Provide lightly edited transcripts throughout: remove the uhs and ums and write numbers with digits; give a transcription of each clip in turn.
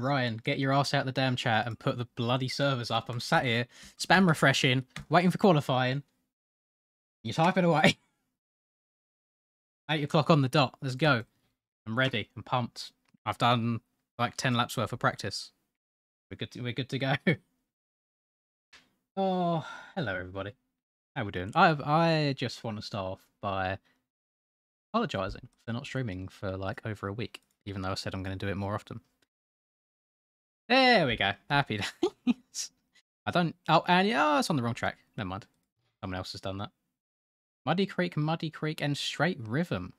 Ryan, get your ass out of the damn chat and put the bloody servers up. I'm sat here, spam refreshing, waiting for qualifying. You type it away. 8 o'clock on the dot. Let's go. I'm ready. I'm pumped. I've done like 10 laps worth of practice. We're good to go. Oh, hello everybody. How we doing? I just want to start off by apologising for not streaming for like over a week, even though I said I'm going to do it more often. There we go. Happy days. I don't... Oh, and yeah, it's on the wrong track. Never mind. Someone else has done that. Muddy Creek, and Straight Rhythm.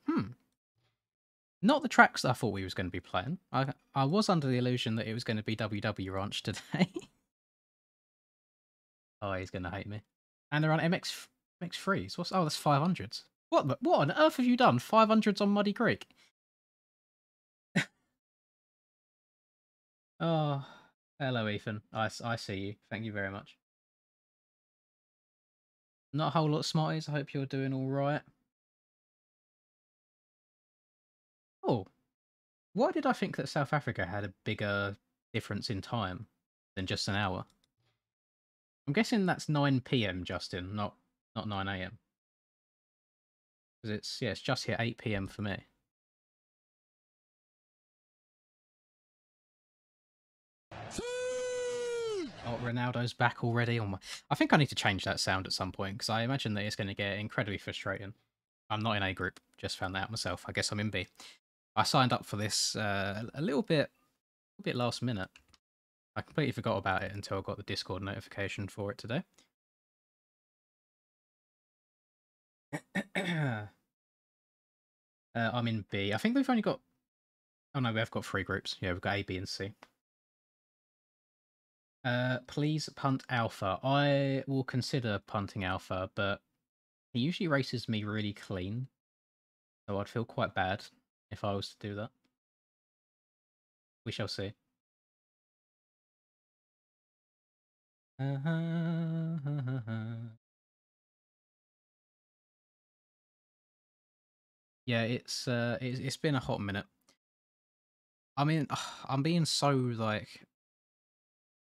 Not the tracks that I thought we was going to be playing. I was under the illusion that it was going to be WW Ranch today. Oh, he's going to hate me. And they're on MX3s. Oh, that's 500s. What on earth have you done? 500s on Muddy Creek? Oh, hello, Ethan. I see you. Thank you very much. Not a whole lot of smarties. I hope you're doing all right. Oh, why did I think that South Africa had a bigger difference in time than just an hour? I'm guessing that's 9 PM, Justin, not 9 AM. Because it's just here 8 PM for me. Oh, Ronaldo's back already. I think I need to change that sound at some point because I imagine that it's going to get incredibly frustrating. I'm not in A group. Just found that out myself. I guess I'm in B. I signed up for this a little bit last minute. I completely forgot about it until I got the Discord notification for it today. I'm in B. I think we've only got... Oh no, we have got 3 groups. Yeah, we've got A, B, and C. Please punt Alpha. I will consider punting Alpha, but he usually races me really clean. So I'd feel quite bad if I was to do that. We shall see. Yeah, it's been a hot minute. I mean, I'm being so like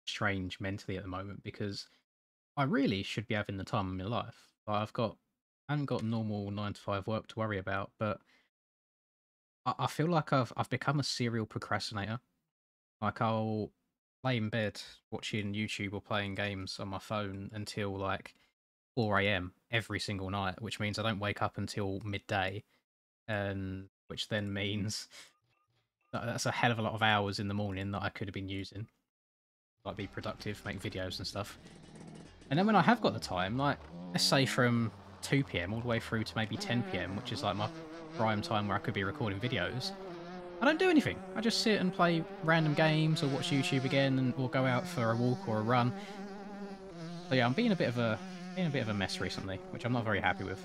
strange mentally at the moment because I really should be having the time of my life. Like, I haven't got normal 9 to 5 work to worry about, but I feel like I've become a serial procrastinator. Like, I'll lay in bed watching YouTube or playing games on my phone until like 4 AM every single night, which means I don't wake up until midday, and which then means that's a hell of a lot of hours in the morning that I could have been using, like be productive, make videos and stuff. And then when I have got the time, like let's say from 2 PM all the way through to maybe 10 PM, which is like my prime time where I could be recording videos, I don't do anything. I just sit and play random games or watch YouTube again, or go out for a walk or a run. So yeah, I'm being a bit of a mess recently, which I'm not very happy with.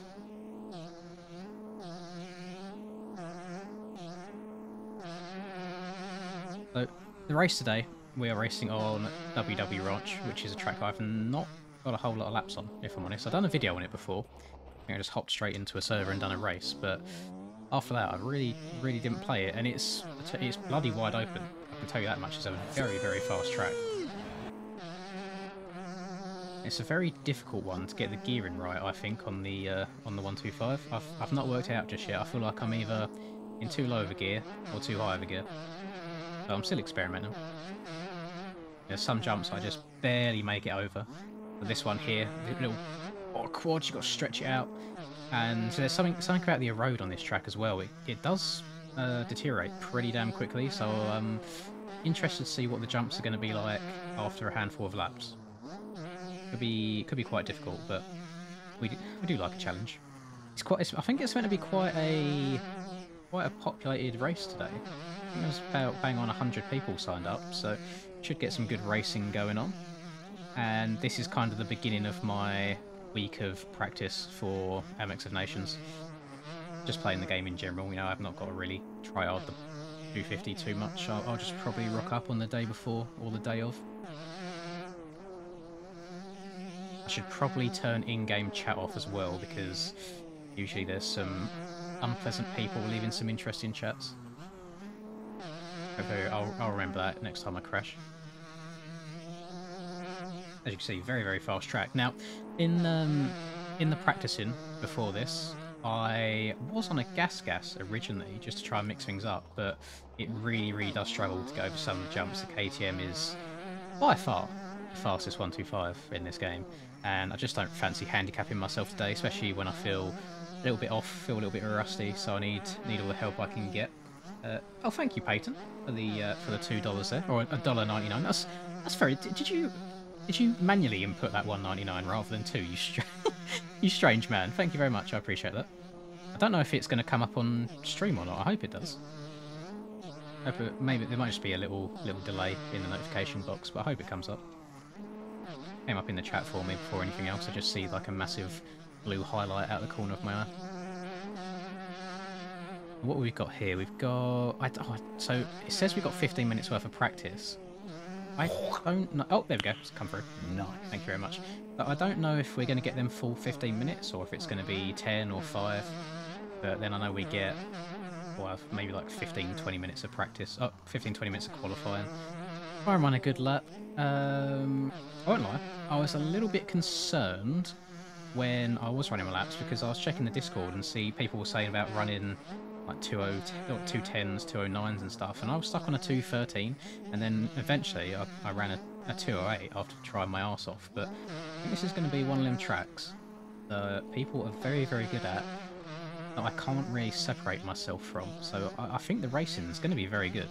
So the race today, we are racing on WW Ranch, which is a track I've not got a whole lot of laps on, if I'm honest. I've done a video on it before. I think I just hopped straight into a server and done a race, but after that I really didn't play it, and it's bloody wide open. I can tell you that much. It's a very, very fast track. It's a very difficult one to get the gearing right, I think, on the 125. I've not worked it out just yet. I feel like I'm either in too low of a gear or too high of a gear. But I'm still experimenting. There's some jumps I just barely make it over. But this one here, the little quad, you've got to stretch it out. And there's something about the road on this track as well. It does deteriorate pretty damn quickly, so I'm interested to see what the jumps are going to be like after a handful of laps. Could be quite difficult, but we do like a challenge. I think it's meant to be quite a populated race today. I think there's about bang on 100 people signed up, so should get some good racing going on. And this is kind of the beginning of my week of practice for MX of Nations. Just playing the game in general. You know, I've not got to really try hard the 250 too much. I'll just probably rock up on the day before or the day of. I should probably turn in-game chat off as well, because usually there's some unpleasant people leaving some interesting chats. Hopefully I'll remember that next time I crash. As you can see, very, very fast track. Now, in the practicing before this, I was on a gas originally, just to try and mix things up, but it really, really does struggle to go over some of the jumps. The KTM is by far the fastest 125 in this game, and I just don't fancy handicapping myself today, especially when I feel a little bit off, feel a little bit rusty, so I need all the help I can get. Oh, thank you, Peyton, for the $2 there, or $1.99. That's very. Did you manually input that $1.99 rather than two? You strange man. Thank you very much. I appreciate that. I don't know if it's going to come up on stream or not. I hope it does. Maybe there might just be a little delay in the notification box, but I hope it comes up. Came up in the chat for me before anything else. I just see like a massive blue highlight out the corner of my eye. What have we got here? We've got... so it says we've got 15 minutes worth of practice. I don't know... Oh, there we go. It's come through. Nice. Thank you very much. But I don't know if we're going to get them full 15 minutes or if it's going to be 10 or 5. But then I know we get... well, maybe like 15-20 minutes of practice. Oh, 15-20 minutes of qualifying. Try and run a good lap. I won't lie. I was a little bit concerned when I was running my laps because I was checking the Discord and see people were saying about running like 210s, 209s and stuff, and I was stuck on a 213, and then eventually I ran a 208 after trying my arse off. But I think this is going to be one of them tracks that people are very, very good at that I can't really separate myself from. So I think the racing is going to be very good.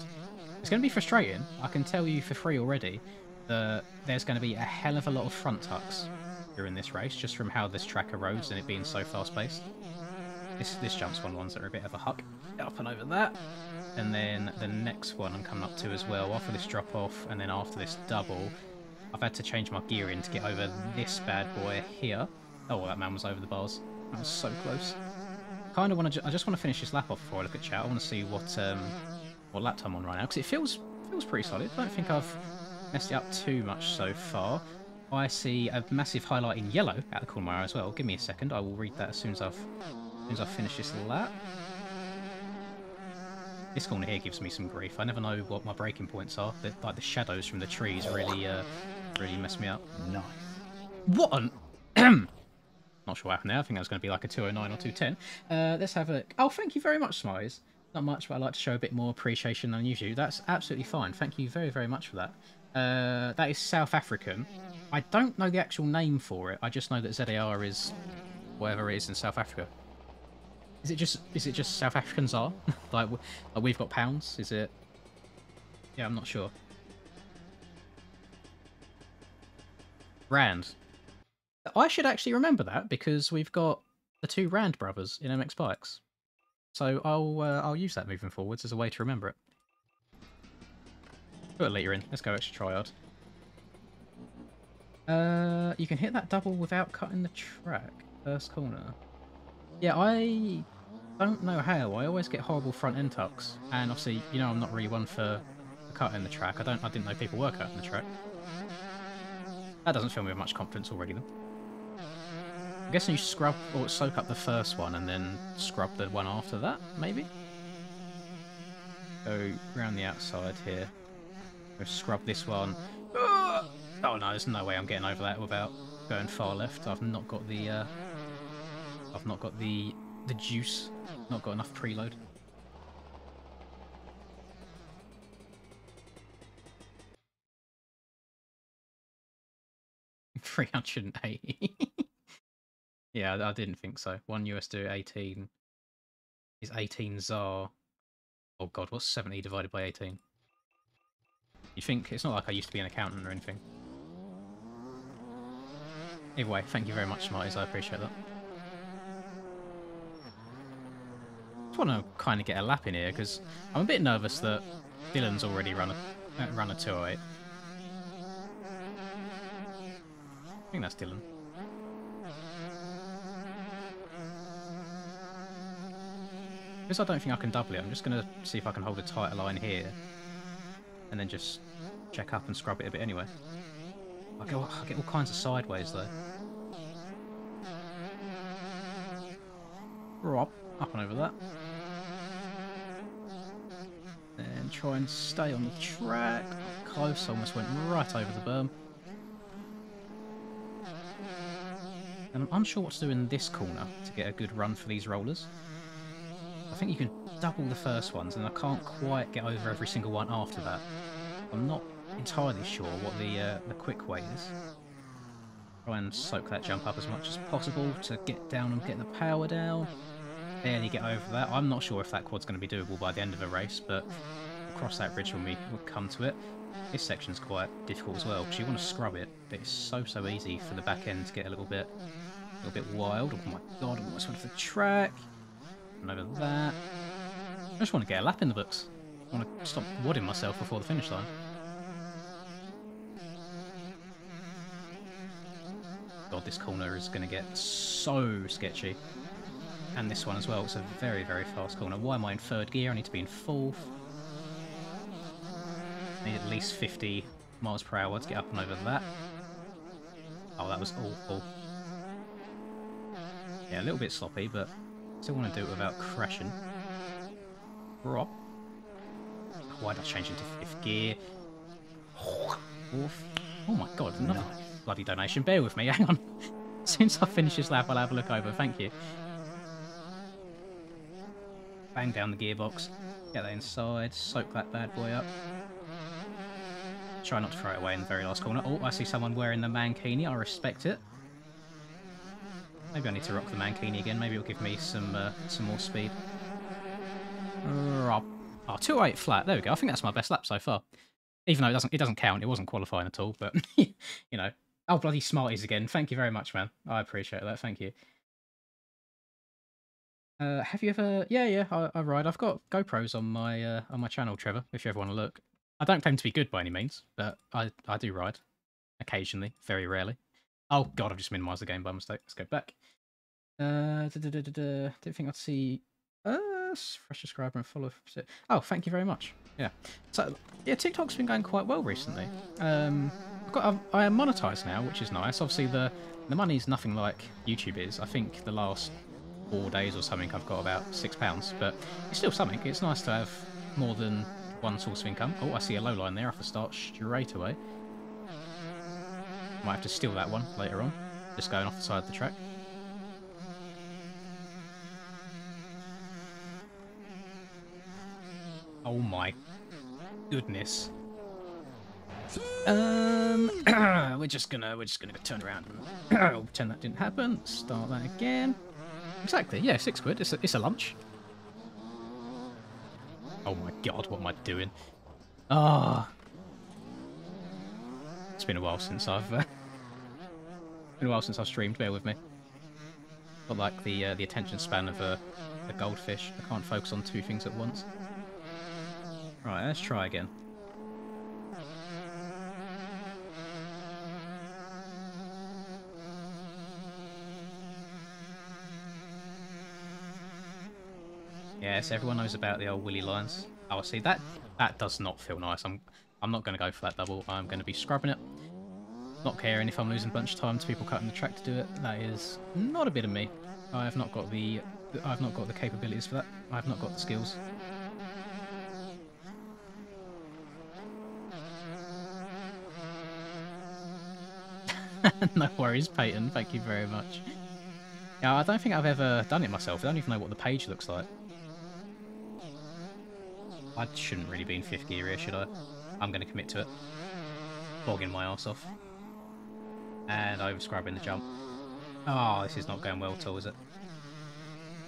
It's going to be frustrating. I can tell you for free already that there's going to be a hell of a lot of front tucks during this race, just from how this track erodes and it being so fast-paced. This jump's one of the ones that are a bit of a huck. Up and over that. And then the next one I'm coming up to as well, after this drop-off, and then after this double, I've had to change my gearing to get over this bad boy here. Oh, well, that man was over the bars. That was so close. Kind of want to. I just want to finish this lap off before I look at chat. I want to see what lap time I'm on right now, because it feels pretty solid. I don't think I've messed it up too much so far. I see a massive highlight in yellow at the corner of my eye as well. Give me a second. I will read that as soon as I've finished this lap. This corner here gives me some grief. I never know what my breaking points are. Like the shadows from the trees really mess me up. Nice. What on? Not sure what happened there. I think that was going to be like a 209 or 210. Let's have a... Oh, thank you very much, Smize. Not much, but I like to show a bit more appreciation than usual. That's absolutely fine. Thank you very, very much for that. That is South African. I don't know the actual name for it. I just know that ZAR is whatever it is in South Africa. Is it just South Africans are? like we've got pounds? Is it? Yeah, I'm not sure. Rand. I should actually remember that because we've got the two Rand brothers in MX Bikes. So I'll use that moving forwards as a way to remember it. Put a liter in. Let's go extra try hard. You can hit that double without cutting the track. First corner. Yeah, I don't know how. I always get horrible front end tucks, and obviously, you know, I'm not really one for cutting the track. I didn't know people were cutting the track. That doesn't fill me with much confidence already, though. I'm guessing you scrub or soak up the first one and then scrub the one after that, maybe? Go around the outside here. Go scrub this one. Oh no, there's no way I'm getting over that without going far left. I've not got the juice. Not got enough preload. $380. Yeah, I didn't think so. One USD 18 is 18 ZAR. Oh god, what's 70 divided by 18? You think it's not like I used to be an accountant or anything. Either way, thank you very much, Smarties. I appreciate that. I just want to kind of get a lap in here because I'm a bit nervous that Dylan's already run a 208. I think that's Dylan. Because I don't think I can double it, I'm just going to see if I can hold a tighter line here and then just check up and scrub it a bit anyway. I get all kinds of sideways though. Rob, up and over that. And and try and stay on the track. Close, almost went right over the berm. And I'm unsure what to do in this corner to get a good run for these rollers. I think you can double the first ones, and I can't quite get over every single one after that. I'm not entirely sure what the quick way is. Try and soak that jump up as much as possible to get down and get the power down. Barely get over that. I'm not sure if that quad's going to be doable by the end of a race, but we'll cross that bridge when we come to it. This section's quite difficult as well, because you want to scrub it, but it's so easy for the back end to get a little bit wild. Oh my god, I almost went off the track. And over that. I just want to get a lap in the books. I want to stop wadding myself before the finish line. God, this corner is going to get so sketchy. And this one as well. It's a very fast corner. Why am I in third gear? I need to be in fourth. I need at least 50 miles per hour to get up and over that. Oh, that was awful. Yeah, a little bit sloppy, but still want to do it without crashing. Drop. Why did I change into fifth gear? Fourth. Oh my god, another bloody donation. Bear with me, hang on. As soon as I finish this lap, I'll have a look over. Thank you. Bang down the gearbox. Get that inside. Soak that bad boy up. Try not to throw it away in the very last corner. Oh, I see someone wearing the mankini. I respect it. Maybe I need to rock the mankini again. Maybe it'll give me some more speed. Oh, 208 flat. There we go. I think that's my best lap so far. Even though it doesn't count. It wasn't qualifying at all. But you know. Oh, bloody Smarties again. Thank you very much, man. I appreciate that. Thank you. Have you ever? Yeah. I ride. I've got GoPros on my channel, Trevor. If you ever want to look. I don't claim to be good by any means, but I do ride occasionally, very rarely. Oh god, I've just minimised the game by mistake. Let's go back. Didn't think I'd see fresh subscriber and follow. Oh, thank you very much. Yeah. So yeah, TikTok's been going quite well recently. I am monetized now, which is nice. Obviously the money's nothing like YouTube is. I think the last 4 days or something I've got about £6, but it's still something. It's nice to have more than one source of income. Oh, I see a low line there. I have to start straight away. Might have to steal that one later on. Just going off the side of the track. Oh my goodness. We're just gonna turn around and pretend that didn't happen. Start that again. Exactly. Yeah, £6. It's a lunch. Oh my god, what am I doing? Ah. Oh. It's been a while since I've streamed. Bear with me. Got like the attention span of a goldfish. I can't focus on two things at once. Right, let's try again. Yes, everyone knows about the old Willy lines. Oh, see that does not feel nice. I'm not going to go for that double. I'm going to be scrubbing it. Not caring if I'm losing a bunch of time to people cutting the track to do it. That is not a bit of me. I've not got the capabilities for that. I've not got the skills. No worries, Peyton. Thank you very much. Yeah, I don't think I've ever done it myself. I don't even know what the page looks like. I shouldn't really be in 5th gear here, should I? I'm going to commit to it. Bogging my arse off. And over scrubbing the jump. Oh, this is not going well at all, is it?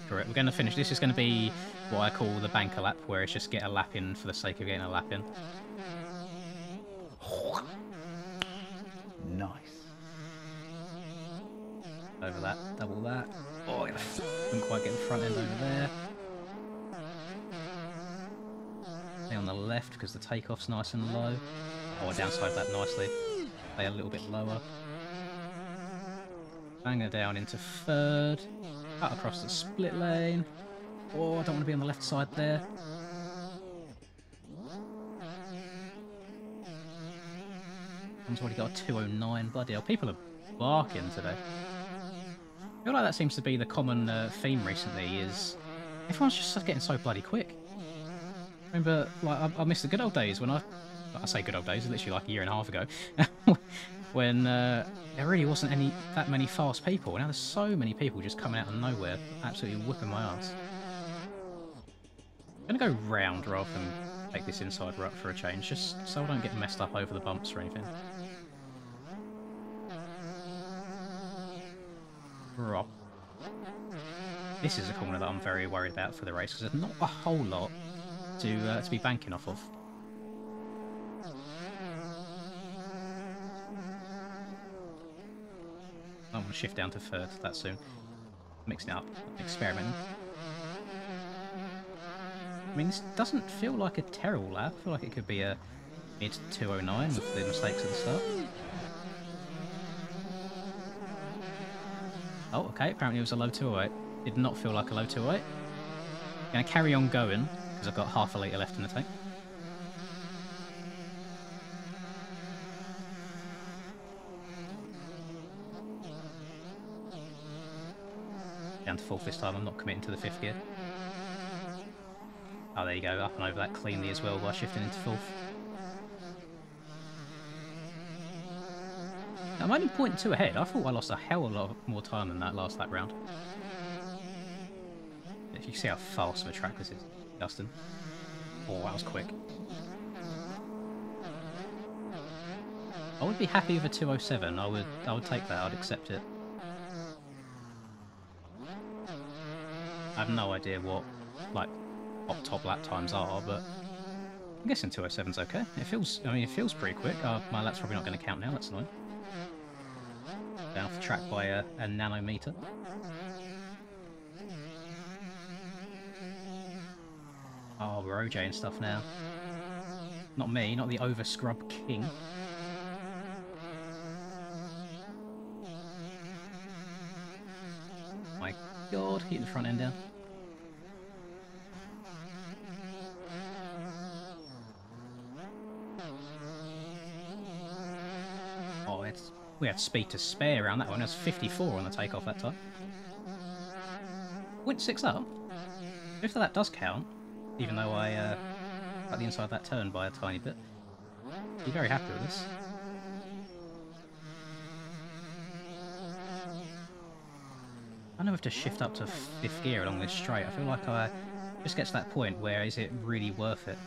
Correct. We're going to finish. This is going to be what I call the banker lap, where it's just get a lap in for the sake of getting a lap in. Nice. Over that, double that. Oh, I couldn't quite get the front end over there. Stay on the left because the takeoff's nice and low. Oh, I downside that nicely. Stay a little bit lower. Bang her down into 3rd. Cut across the split lane. Oh, I don't want to be on the left side there. I've already got a 209. Bloody hell, people are barking today. I feel like that seems to be the common theme recently, is everyone's just getting so bloody quick. Remember, like, I miss the good old days when I say good old days, literally like a year and a half ago, when there really wasn't that many fast people. Now there's so many people just coming out of nowhere, absolutely whipping my ass. I'm gonna go round rather than take this inside rut for a change, just so I don't get messed up over the bumps or anything. Right. This is a corner that I'm very worried about for the race, because there's not a whole lot to be banking off of. I want to shift down to third that soon. Mixing it up, experimenting. I mean, this doesn't feel like a terrible lap. I feel like it could be a mid 209 with the mistakes at the start. Oh, okay, apparently it was a low 208. Did not feel like a low 208. Gonna carry on going, because I've got half a litre left in the tank. Down to fourth this time, I'm not committing to the fifth gear. Oh, there you go, up and over that cleanly as well by shifting into fourth. I'm only 0.2 ahead. I thought I lost a hell of a lot more time than that last lap round. If you see how fast of a track this is, Dustin. Oh, that was quick. I would be happy with a 207. I would take that. I'd accept it. I have no idea what like top lap times are, but I'm guessing 207's okay. It feels pretty quick. My lap's probably not going to count now. That's annoying. Down off the track by a nanometer. Oh, we're OJ and stuff now. Not me, not the over scrub king. My god, keep the front end down. Oh, we had speed to spare around that one. That's 54 on the takeoff that time. Went 6 up. If that does count, even though I got the inside of that turn by a tiny bit. Be very happy with this. I know I have to shift up to 5th gear along this straight. I feel like I just get to that point where is it really worth it?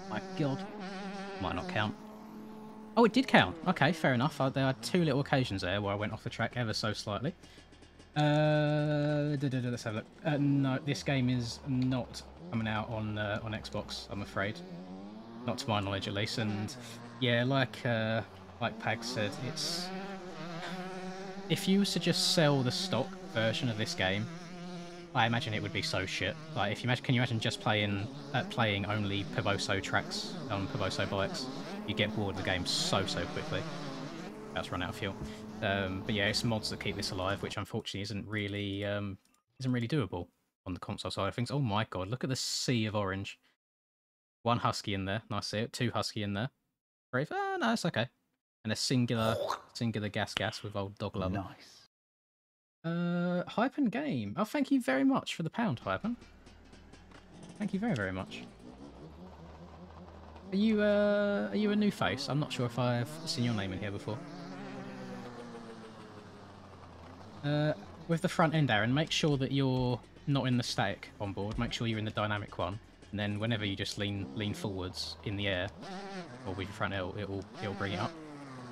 My god. Might not count. Oh, it did count. Okay, fair enough. There are 2 little occasions there where I went off the track ever so slightly. Let's have a look. No, this game is not coming out on Xbox, I'm afraid. Not to my knowledge, at least. And yeah, like Pag said, it's if you was to just sell the stock version of this game, I imagine it would be so shit. Like, if you imagine, can you imagine just playing only Pivoso tracks on Pivoso bikes? You get bored of the game so quickly. That's run out of fuel. But yeah, it's mods that keep this alive, which unfortunately isn't really doable on the console side of things. Oh my god, look at the sea of orange. 1 husky in there, nice see it. 2 husky in there. Brave. Oh no, it's okay. And a singular gas with old dog lover. Nice. Hypen Game. Oh, thank you very much for the pound, Hypen. Thank you very much. Are you a new face? I'm not sure if I've seen your name in here before. With the front end, Aaron, make sure that you're not in the static on board. Make sure you're in the dynamic one. And then whenever you just lean forwards in the air, or with your front L, it'll bring it up.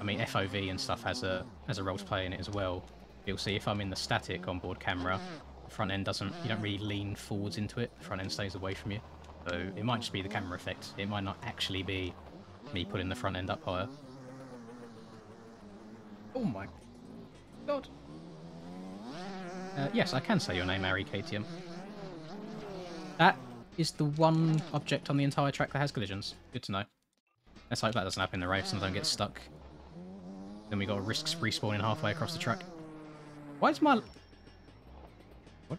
I mean, FOV and stuff has a role to play in it as well. You'll see if I'm in the static onboard camera, the front end you don't really lean forwards into it, the front end stays away from you. So it might just be the camera effect. It might not actually be me putting the front end up higher. Oh my god. Yes, I can say your name, Ari KTM. That is the one object on the entire track that has collisions. Good to know. Let's hope that doesn't happen in the race and I don't get stuck. Then we got to risk respawning halfway across the track. Why did my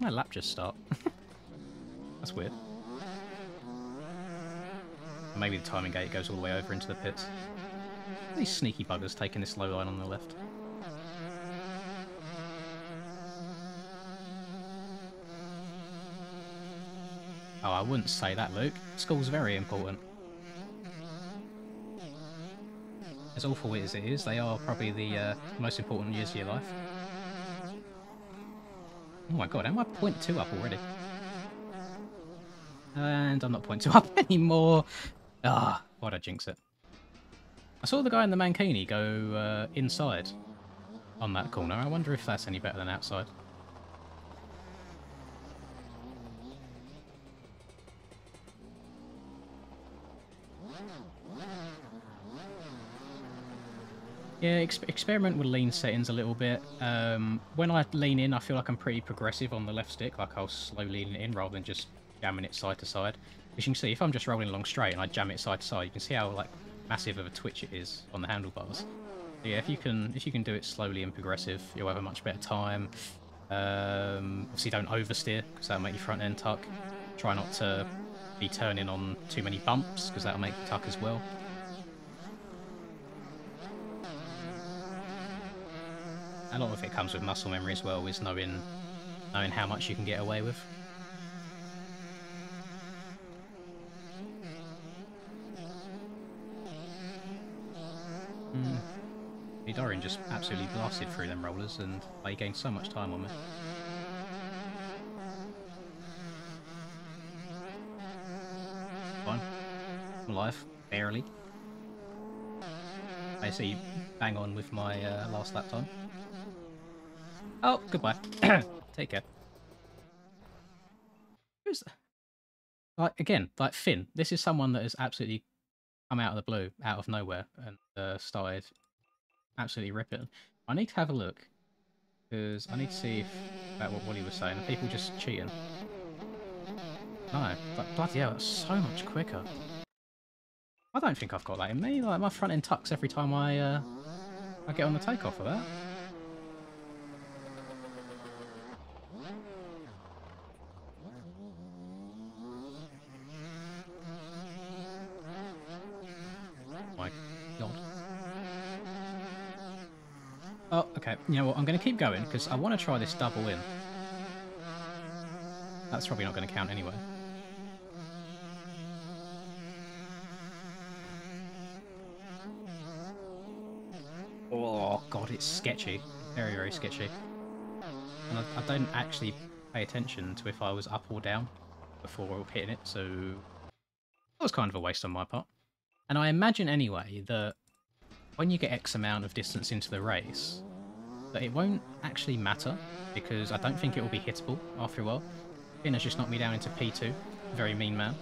lap just start? That's weird. Maybe the timing gate goes all the way over into the pits. These sneaky buggers taking this low line on the left. Oh, I wouldn't say that, Luke. School's very important. As awful as it is, they are probably the most important years of your life. Oh my god, am I 0.2 up already? And I'm not 0.2 up anymore. Ah, why'd I jinx it? I saw the guy in the Mankini go inside on that corner. I wonder if that's any better than outside. Yeah, experiment with lean settings a little bit. When I lean in, I feel like I'm pretty progressive on the left stick, like I'll slowly lean it in rather than just jamming it side to side. As you can see, if I'm just rolling along straight and I jam it side to side, you can see how like massive of a twitch it is on the handlebars. So yeah, if you can do it slowly and progressive, you'll have a much better time. Obviously, don't oversteer because that'll make your front end tuck. Try not to be turning on too many bumps because that'll make you tuck as well. A lot of it comes with muscle memory as well, is knowing how much you can get away with. Dorian just absolutely blasted through them rollers, and they gained so much time on me. Fine. I'm alive. Barely. I see bang on with my last lap time. Oh, goodbye. Take care. Who's that? Like, again, like Finn. This is someone that has absolutely come out of the blue, out of nowhere, and started absolutely ripping. I need to have a look, because I need to see about what Wally was saying. Are people just cheating? No. But bloody hell, that's so much quicker. I don't think I've got that in me. Like, my front end tucks every time I get on the takeoff of that. My god. Oh, okay. You know what? I'm going to keep going because I want to try this double in. That's probably not going to count anyway. Oh god, it's sketchy. Very, very sketchy. And I don't actually pay attention to if I was up or down before hitting it, so that was kind of a waste on my part. And I imagine anyway that when you get X amount of distance into the race, that it won't actually matter, because I don't think it will be hittable after a while. Finn has just knocked me down into P2. Very mean man.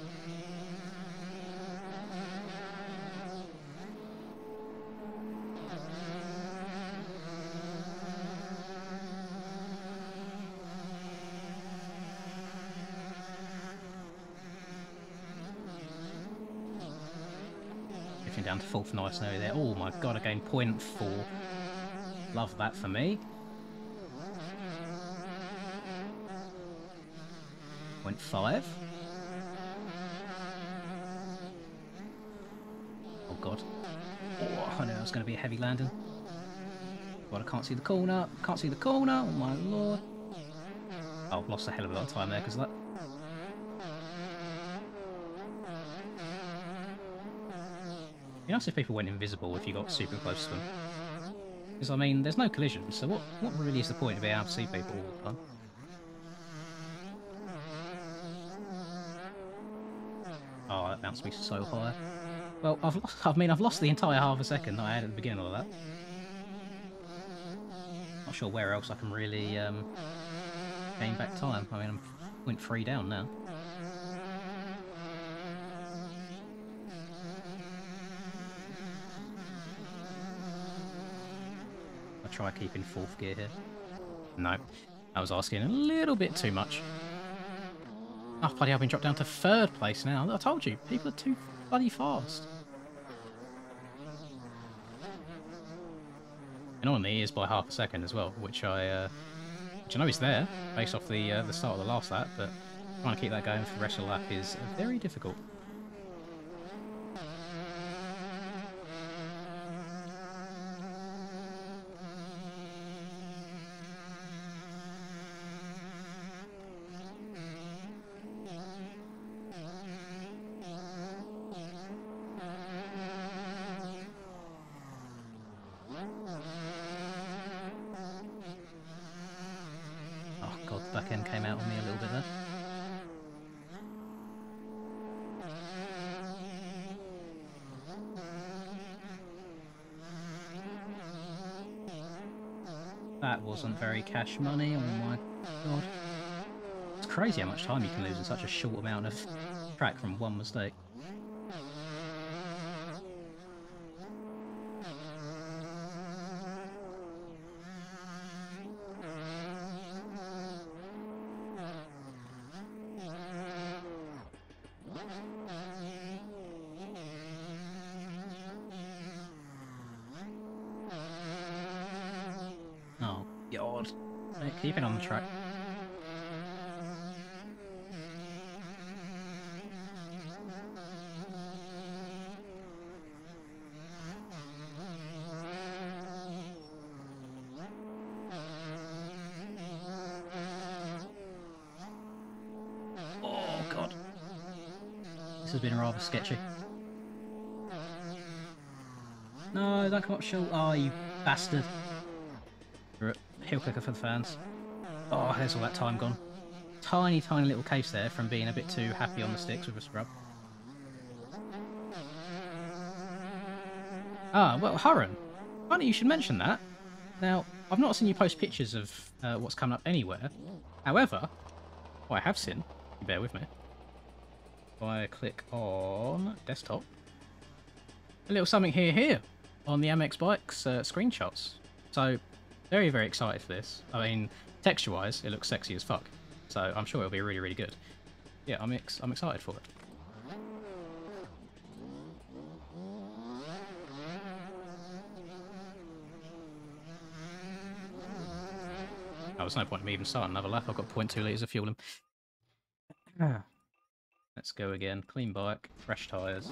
Down to fourth, nice and early there. Oh my god, I gained 0.4. Love that for me. 0.5. Oh god. Oh, I knew that was going to be a heavy landing. God, I can't see the corner. Can't see the corner. Oh my lord. Oh, I've lost a hell of a lot of time there because of that. It'd be nice if people went invisible if you got super close to them. Because, I mean, there's no collision, so what really is the point of being able to see people all the time? Oh, that bounced me so high. Well, I've lost the entire half a second that I had at the beginning of that. Not sure where else I can really gain back time. I mean, I'm 0.3 down now. Try keeping fourth gear here. No, I was asking a little bit too much. Oh, bloody hell, I've been dropped down to third place now. I told you, people are too bloody fast. And on the ears by half a second as well, which I know is there based off the start of the last lap, but trying to keep that going for the rest of the lap is very difficult. That wasn't very cash money, oh my god. It's crazy how much time you can lose in such a short amount of track from one mistake. Oh god. Keep it on the track. Oh god. This has been rather sketchy. No, don't come up short. Oh, you bastard. Heel clicker for the fans. Oh, there's all that time gone. Tiny, tiny little case there from being a bit too happy on the sticks with a scrub. Ah, well, Hurren, funny you should mention that. Now, I've not seen you post pictures of what's coming up anywhere. However, what I have seen, you bear with me, if I click on desktop, a little something here on the Amex Bikes screenshots. So, very, very excited for this. I mean, texture-wise, it looks sexy as fuck. So I'm sure it'll be really, really good. Yeah, I'm excited for it. Oh, there's no point in me even starting another lap. I've got 0.2 litres of fuel in. Let's go again. Clean bike, fresh tyres.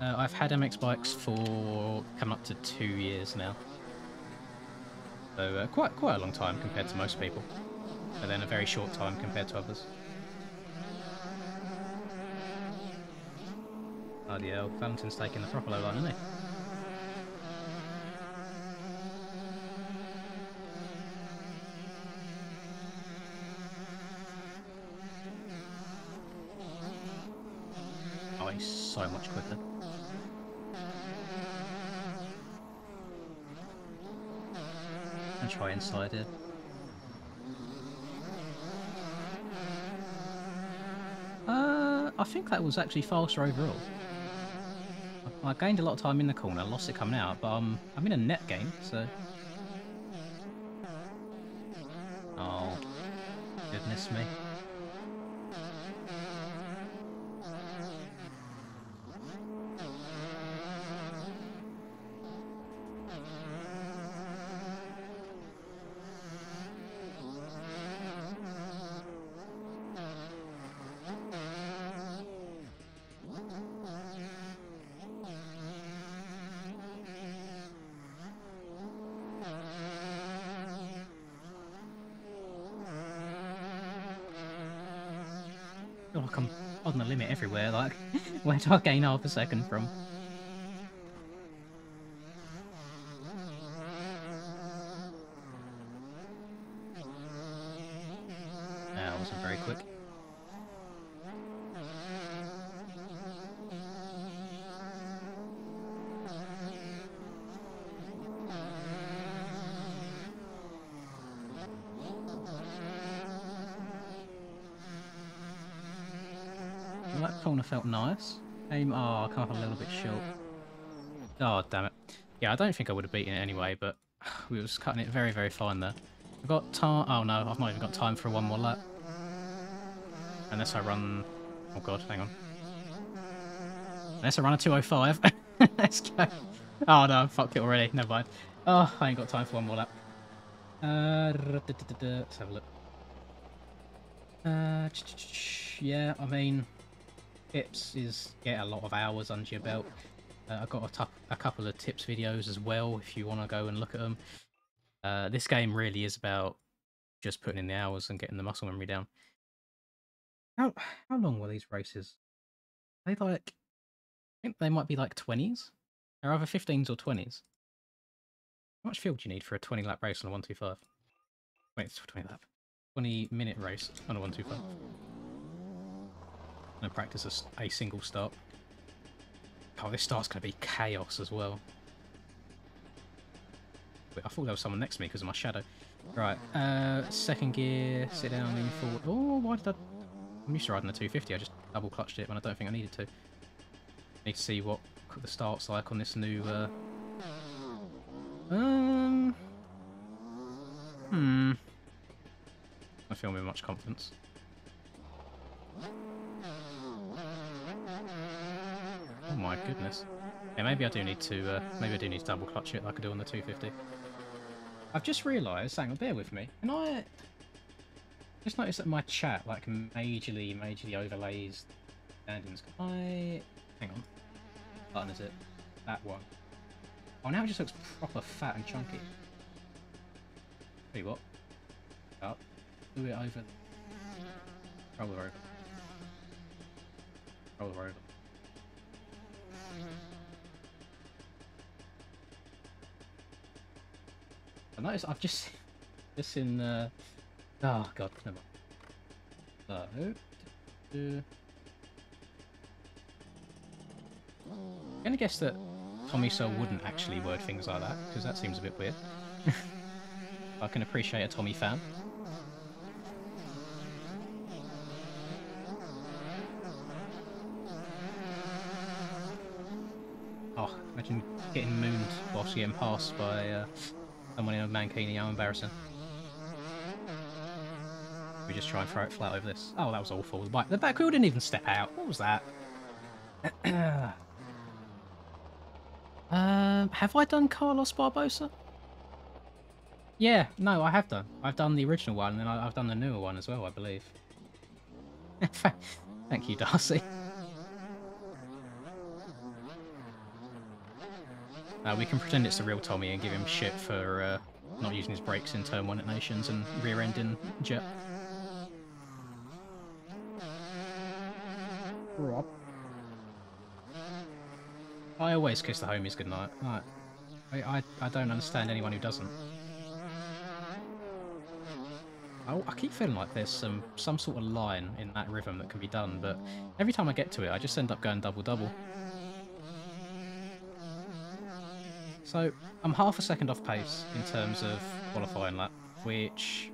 I've had MX bikes for coming up to 2 years now. So quite a long time compared to most people. But then a very short time compared to others. Bloody hell, Valentin's taking the proper low line, isn't he? Oh, he's so much quicker. And try inside it. I think that was actually faster overall. I gained a lot of time in the corner, lost it coming out, but I'm in a net gain, so... Oh, goodness me. I feel like I'm on the limit everywhere, like, where do I gain half a second from? That wasn't very quick. Well, that corner felt nice. Aim, oh, I come up a little bit short. Oh, damn it. Yeah, I don't think I would have beaten it anyway, but we was cutting it very, very fine there. I've got time. Oh no, I've not even got time for one more lap. Unless I run. Oh god, hang on. Unless I run a 2:05. Let's go. Oh no, I fucked it already. Never mind. Oh, I ain't got time for one more lap. Let's have a look. Yeah, I mean, tips is get a lot of hours under your belt. I've got a couple of tips videos as well if you want to go and look at them. This game really is about just putting in the hours and getting the muscle memory down. How long were these races? Are they like, I think they might be like 20s. They're either 15s or 20s. How much fuel do you need for a 20 lap race on a 125? Wait, it's 20 lap. 20-minute race on a 125. And practice a single start. Oh, this start's going to be chaos as well. Wait, I thought there was someone next to me because of my shadow. Right, second gear, sit down, lean forward. Oh, why did I... I'm used to riding the 250, I just double clutched it when I don't think I needed to. Need to see what the start's like on this new, I feel with much confidence. Oh my goodness. Yeah, maybe I do need to, double clutch it like I do on the 250. I've just realised, hang on, bear with me, and I just noticed that my chat, like, majorly overlays standings. Can I... hang on. What button is it? That one. Oh, now it just looks proper fat and chunky. Tell you what. Up. Do it over. Roll her over. Roll her over. I noticed I've just in oh god, never mind. So I'm gonna guess that Tommy Searle wouldn't actually word things like that, because that seems a bit weird. I can appreciate a Tommy fan. Oh, imagine getting mooned whilst getting passed by someone in a mankini. How embarrassing. We just try and throw it flat over this. Oh, that was awful. The back wheel didn't even step out. What was that? Have I done Carlos Barbosa? Yeah, no, I have done. I've done the original one, and then I've done the newer one as well, I believe. Thank you, Darcy. We can pretend it's the real Tommy and give him shit for not using his brakes in Turn 1 at Nations and rear-ending Jet. Rob. I always kiss the homies goodnight. I don't understand anyone who doesn't. I keep feeling like there's some sort of line in that rhythm that can be done, but every time I get to it, I just end up going double-double. So, I'm half a second off pace in terms of qualifying lap, which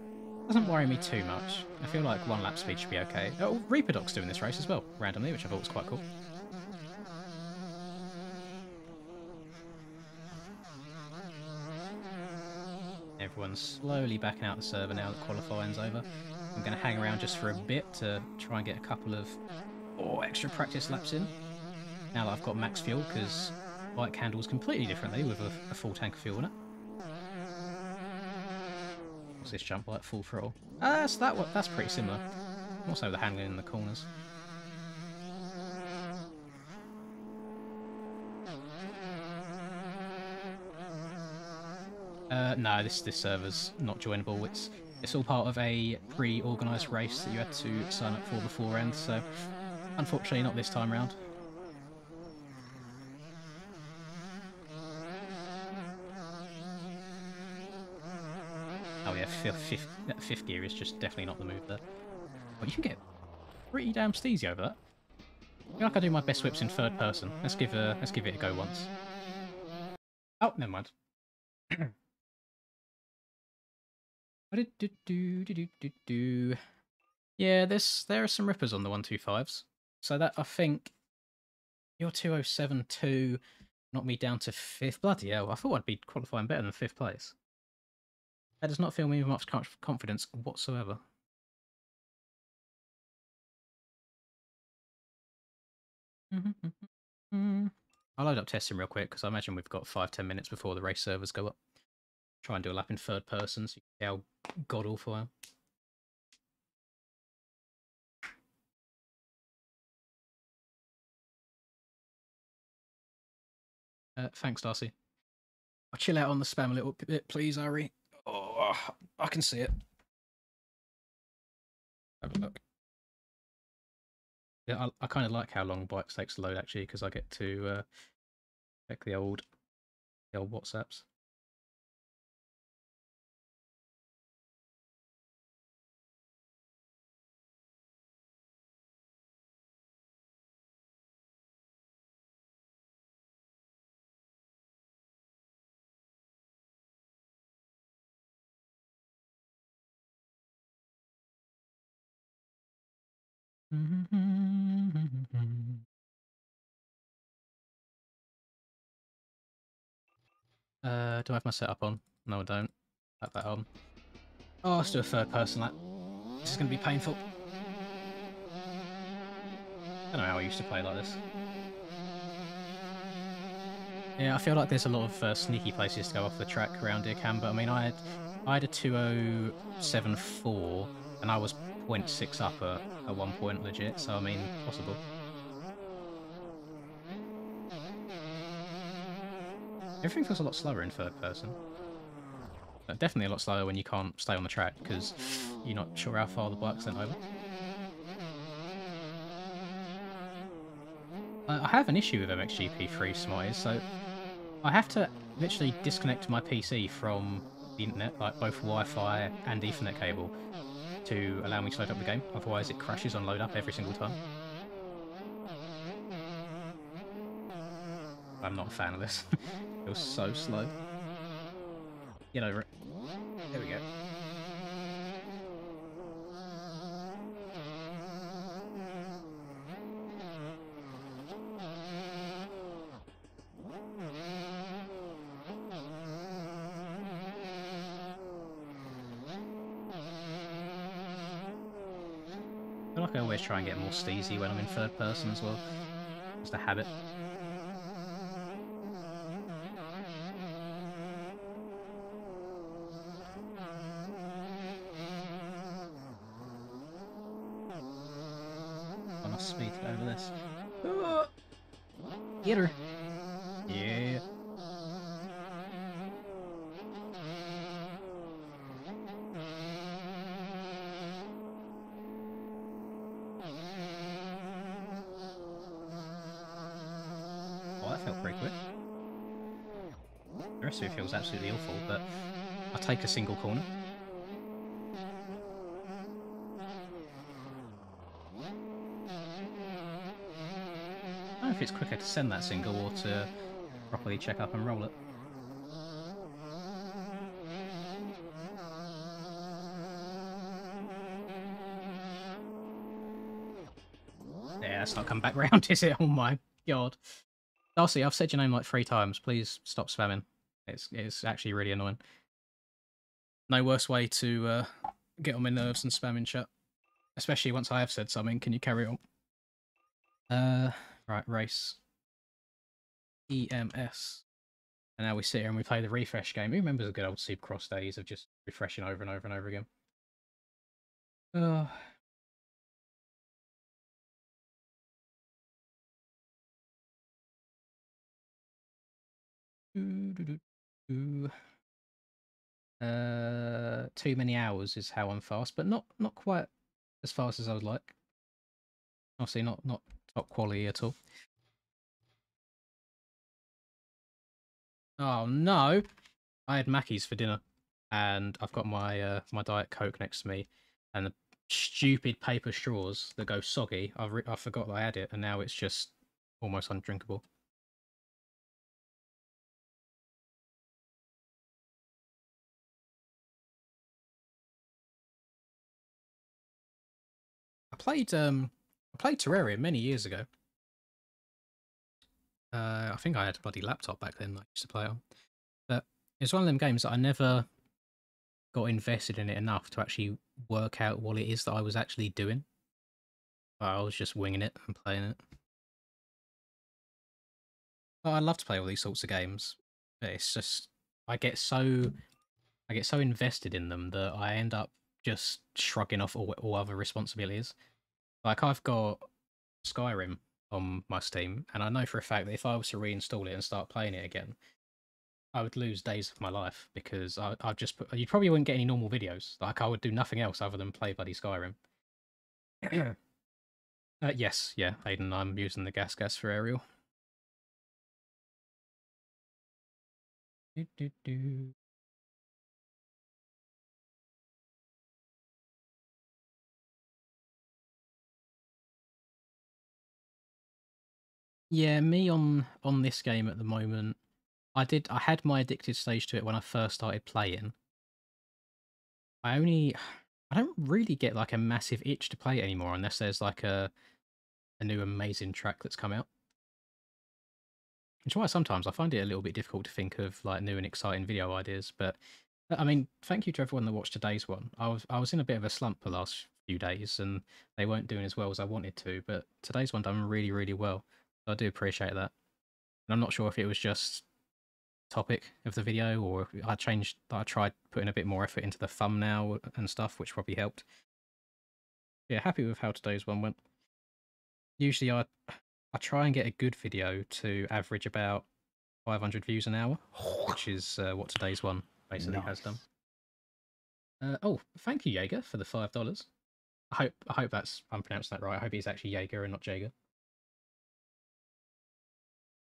doesn't worry me too much. I feel like one lap speed should be okay. Oh, Reaper Doc's doing this race as well, randomly, which I thought was quite cool. Everyone's slowly backing out the server now that qualifying's over. I'm going to hang around just for a bit to try and get a couple of extra practice laps in. Now that I've got max fuel, because bike handles completely differently with a full tank of fuel in it. What's this jump like? Full throttle. That's pretty similar. Also the handling in the corners. No, this server's not joinable. It's all part of a pre-organised race that you had to sign up for beforehand, so unfortunately not this time round. Oh yeah, fifth gear is just definitely not the move there. But you can get pretty damn steezy over that. I feel like I do my best whips in third person. Let's give it a go once. Oh, never mind. Yeah, there are some rippers on the 125s. So that, I think, your 2072 knocked me down to 5th. Bloody hell, I thought I'd be qualifying better than 5th place. That does not fill me with much confidence whatsoever. I'll load up testing real quick, because I imagine we've got 5-10 minutes before the race servers go up. Try and do a lap in third person so you can see how god-awful I am. Thanks, Darcy. I'll chill out on the spam a little bit, please, Ari. Oh, I can see it. Have a look. Yeah, I kind of like how long bikes takes to load, actually, because I get to check the old WhatsApps. Do I have my setup on? No, I don't. Have that on. Oh, let's do a third person lap. This is going to be painful. I don't know how I used to play like this. Yeah, I feel like there's a lot of sneaky places to go off the track around here, Cam, but I mean, I had a 2074, and I was 0.6 up at one point legit, so I mean, possible. Everything feels a lot slower in third person. Definitely a lot slower when you can't stay on the track, because you're not sure how far the bike's sent over. I have an issue with MXGP3, Smarties, so I have to literally disconnect my PC from the internet, like both Wi-Fi and Ethernet cable, to allow me to load up the game. Otherwise, it crashes on load up every single time. I'm not a fan of this. It feels so slow. Get over it. There we go. I feel like I always try and get more steezy when I'm in third person as well. Just a habit. Enough speed to get over this. Get her! Yeah. Oh, that felt pretty quick. The rest of it feels absolutely awful, but I'll take a single corner. I don't know if it's quicker to send that single or to properly check up and roll it. Yeah, that's not come back round, is it? Oh my god. Darcy, I've said your name like 3 times. Please stop spamming. It's actually really annoying. No worse way to get on my nerves than spamming chat. Especially once I have said something. Can you carry on? Right, race. EMS. And now we sit here and we play the refresh game. Who remembers the good old Supercross days of just refreshing over and over and over again? Oh. Too many hours is how I'm fast, but not quite as fast as I would like. Obviously, not top quality at all. Oh no! I had Mackey's for dinner, and I've got my my Diet Coke next to me, and the stupid paper straws that go soggy. I forgot that I had it, and now it's just almost undrinkable. I played Terraria many years ago. I think I had a bloody laptop back then that I used to play on. But it's one of them games that I never got invested in it enough to actually work out what it is that I was actually doing. I was just winging it and playing it. But I love to play all these sorts of games. But it's just I get so invested in them that I end up just shrugging off all other responsibilities. Like I've got Skyrim on my Steam, and I know for a fact that if I was to reinstall it and start playing it again, I would lose days of my life because I'd just you probably wouldn't get any normal videos. Like I would do nothing else other than play bloody Skyrim. Yes, yeah, Aiden, I'm using the gas for aerial. Yeah, me on this game at the moment. I had my addicted stage to it when I first started playing. I I don't really get like a massive itch to play it anymore unless there's like a new amazing track that's come out. Which is why sometimes I find it a little bit difficult to think of like new and exciting video ideas. But I mean, thank you to everyone that watched today's one. I was in a bit of a slump the last few days, and they weren't doing as well as I wanted to. But today's one done really, really well. So I do appreciate that. And I'm not sure if it was just topic of the video or I tried putting a bit more effort into the thumbnail and stuff, which probably helped. Yeah, happy with how today's one went. Usually I try and get a good video to average about 500 views an hour, which is what today's one basically has done. Oh, thank you, Jaeger, for the $5. I hope I'm pronouncing that right. I hope it's actually Jaeger and not Jaeger.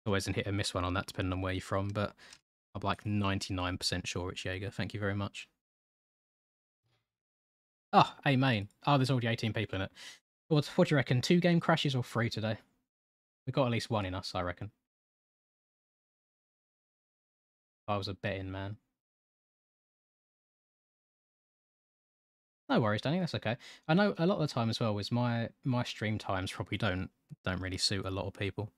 Always a hit and miss one on that, depending on where you're from, but I'm like 99% sure it's Jaeger. Thank you very much. Oh, hey, main. Oh, there's already 18 people in it. What do you reckon? 2 game crashes or 3 today? We got at least 1 in us, I reckon. If I was a betting man. No worries, Danny. That's okay. I know a lot of the time as well is my stream times probably don't really suit a lot of people.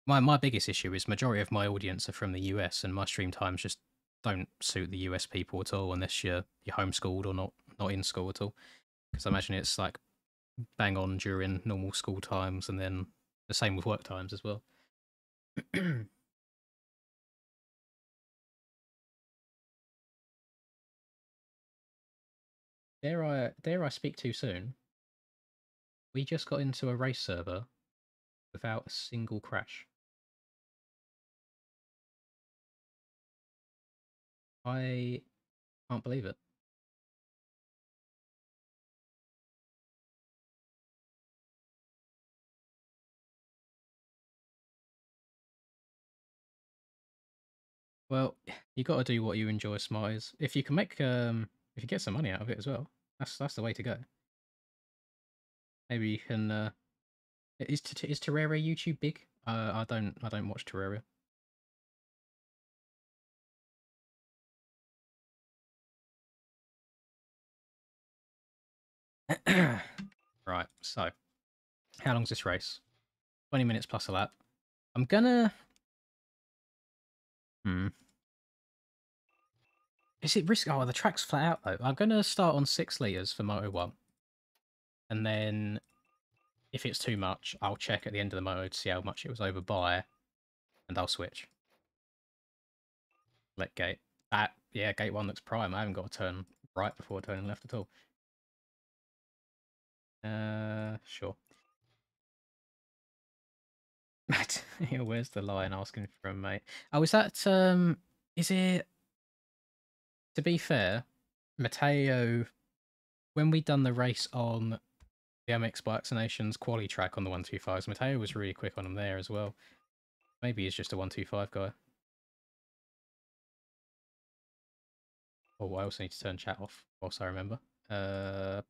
My biggest issue is majority of my audience are from the US, and my stream times just don't suit the US people at all, unless you're homeschooled or not in school at all. Because I imagine it's like bang on during normal school times, and then the same with work times as well. Dare I speak too soon? We just got into a race server without a single crash. I can't believe it. Well, you got to do what you enjoy, Smarties. If you can make if you get some money out of it as well, that's the way to go. Maybe you can. Is Terraria YouTube big? I don't watch Terraria. Right. So, how long's this race? 20 minutes plus a lap. I'm gonna. Is it risky? Oh, the track's flat out though. I'm gonna start on 6 liters for Moto 1, and then if it's too much, I'll check at the end of the moto to see how much it was over by, and I'll switch. Let gate. Yeah, gate 1 looks prime. I haven't got to turn right before turning left at all. Sure. Where's the line asking for a mate? Oh, is that, is it... To be fair, Matteo, when we done the race on the MX Bikes Nations quali track on the 125s, Matteo was really quick on him there as well. Maybe he's just a 125 guy. Oh, I also need to turn chat off whilst I remember. Where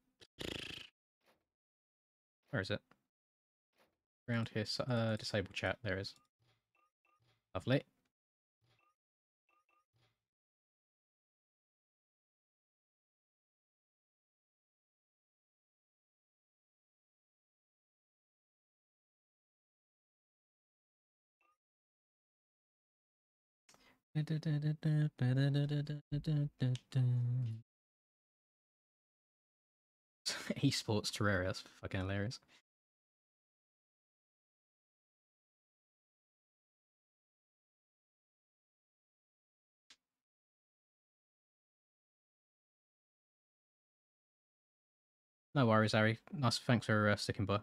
is it? Around here, disable chat, there it is. Lovely. Esports Terraria, that's fucking hilarious. No worries, Harry. Nice, thanks for sticking by.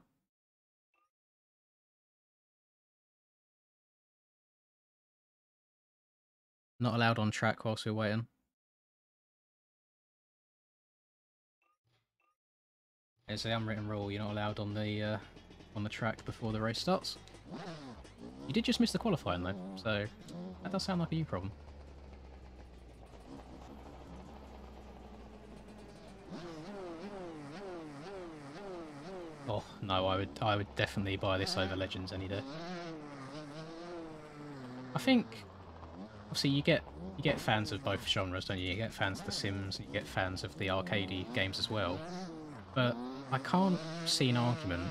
Not allowed on track whilst we're waiting. It's the unwritten rule, you're not allowed on the track before the race starts. You did just miss the qualifying though, so that does sound like a you problem. Oh no, I would definitely buy this over Legends any day. I think obviously you get fans of both genres, don't you? You get fans of The Sims, you get fans of the arcadey games as well. But I can't see an argument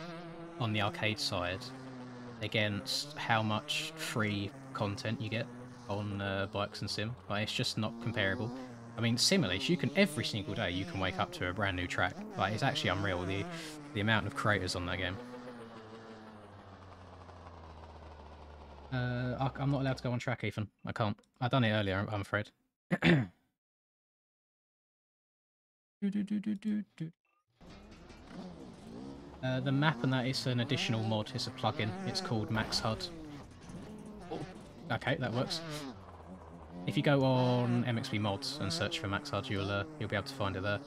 on the arcade side against how much free content you get on Bikes and Sim. Like, it's just not comparable. I mean, Simulation, you can every single day you can wake up to a brand new track. Like, it's actually unreal the amount of creators on that game. I'm not allowed to go on track, Ethan. I can't. I've done it earlier, I'm afraid. The map and that is an additional mod. It's a plugin. It's called Max HUD. Okay, that works. If you go on MXB mods and search for Max HUD, you'll be able to find it there.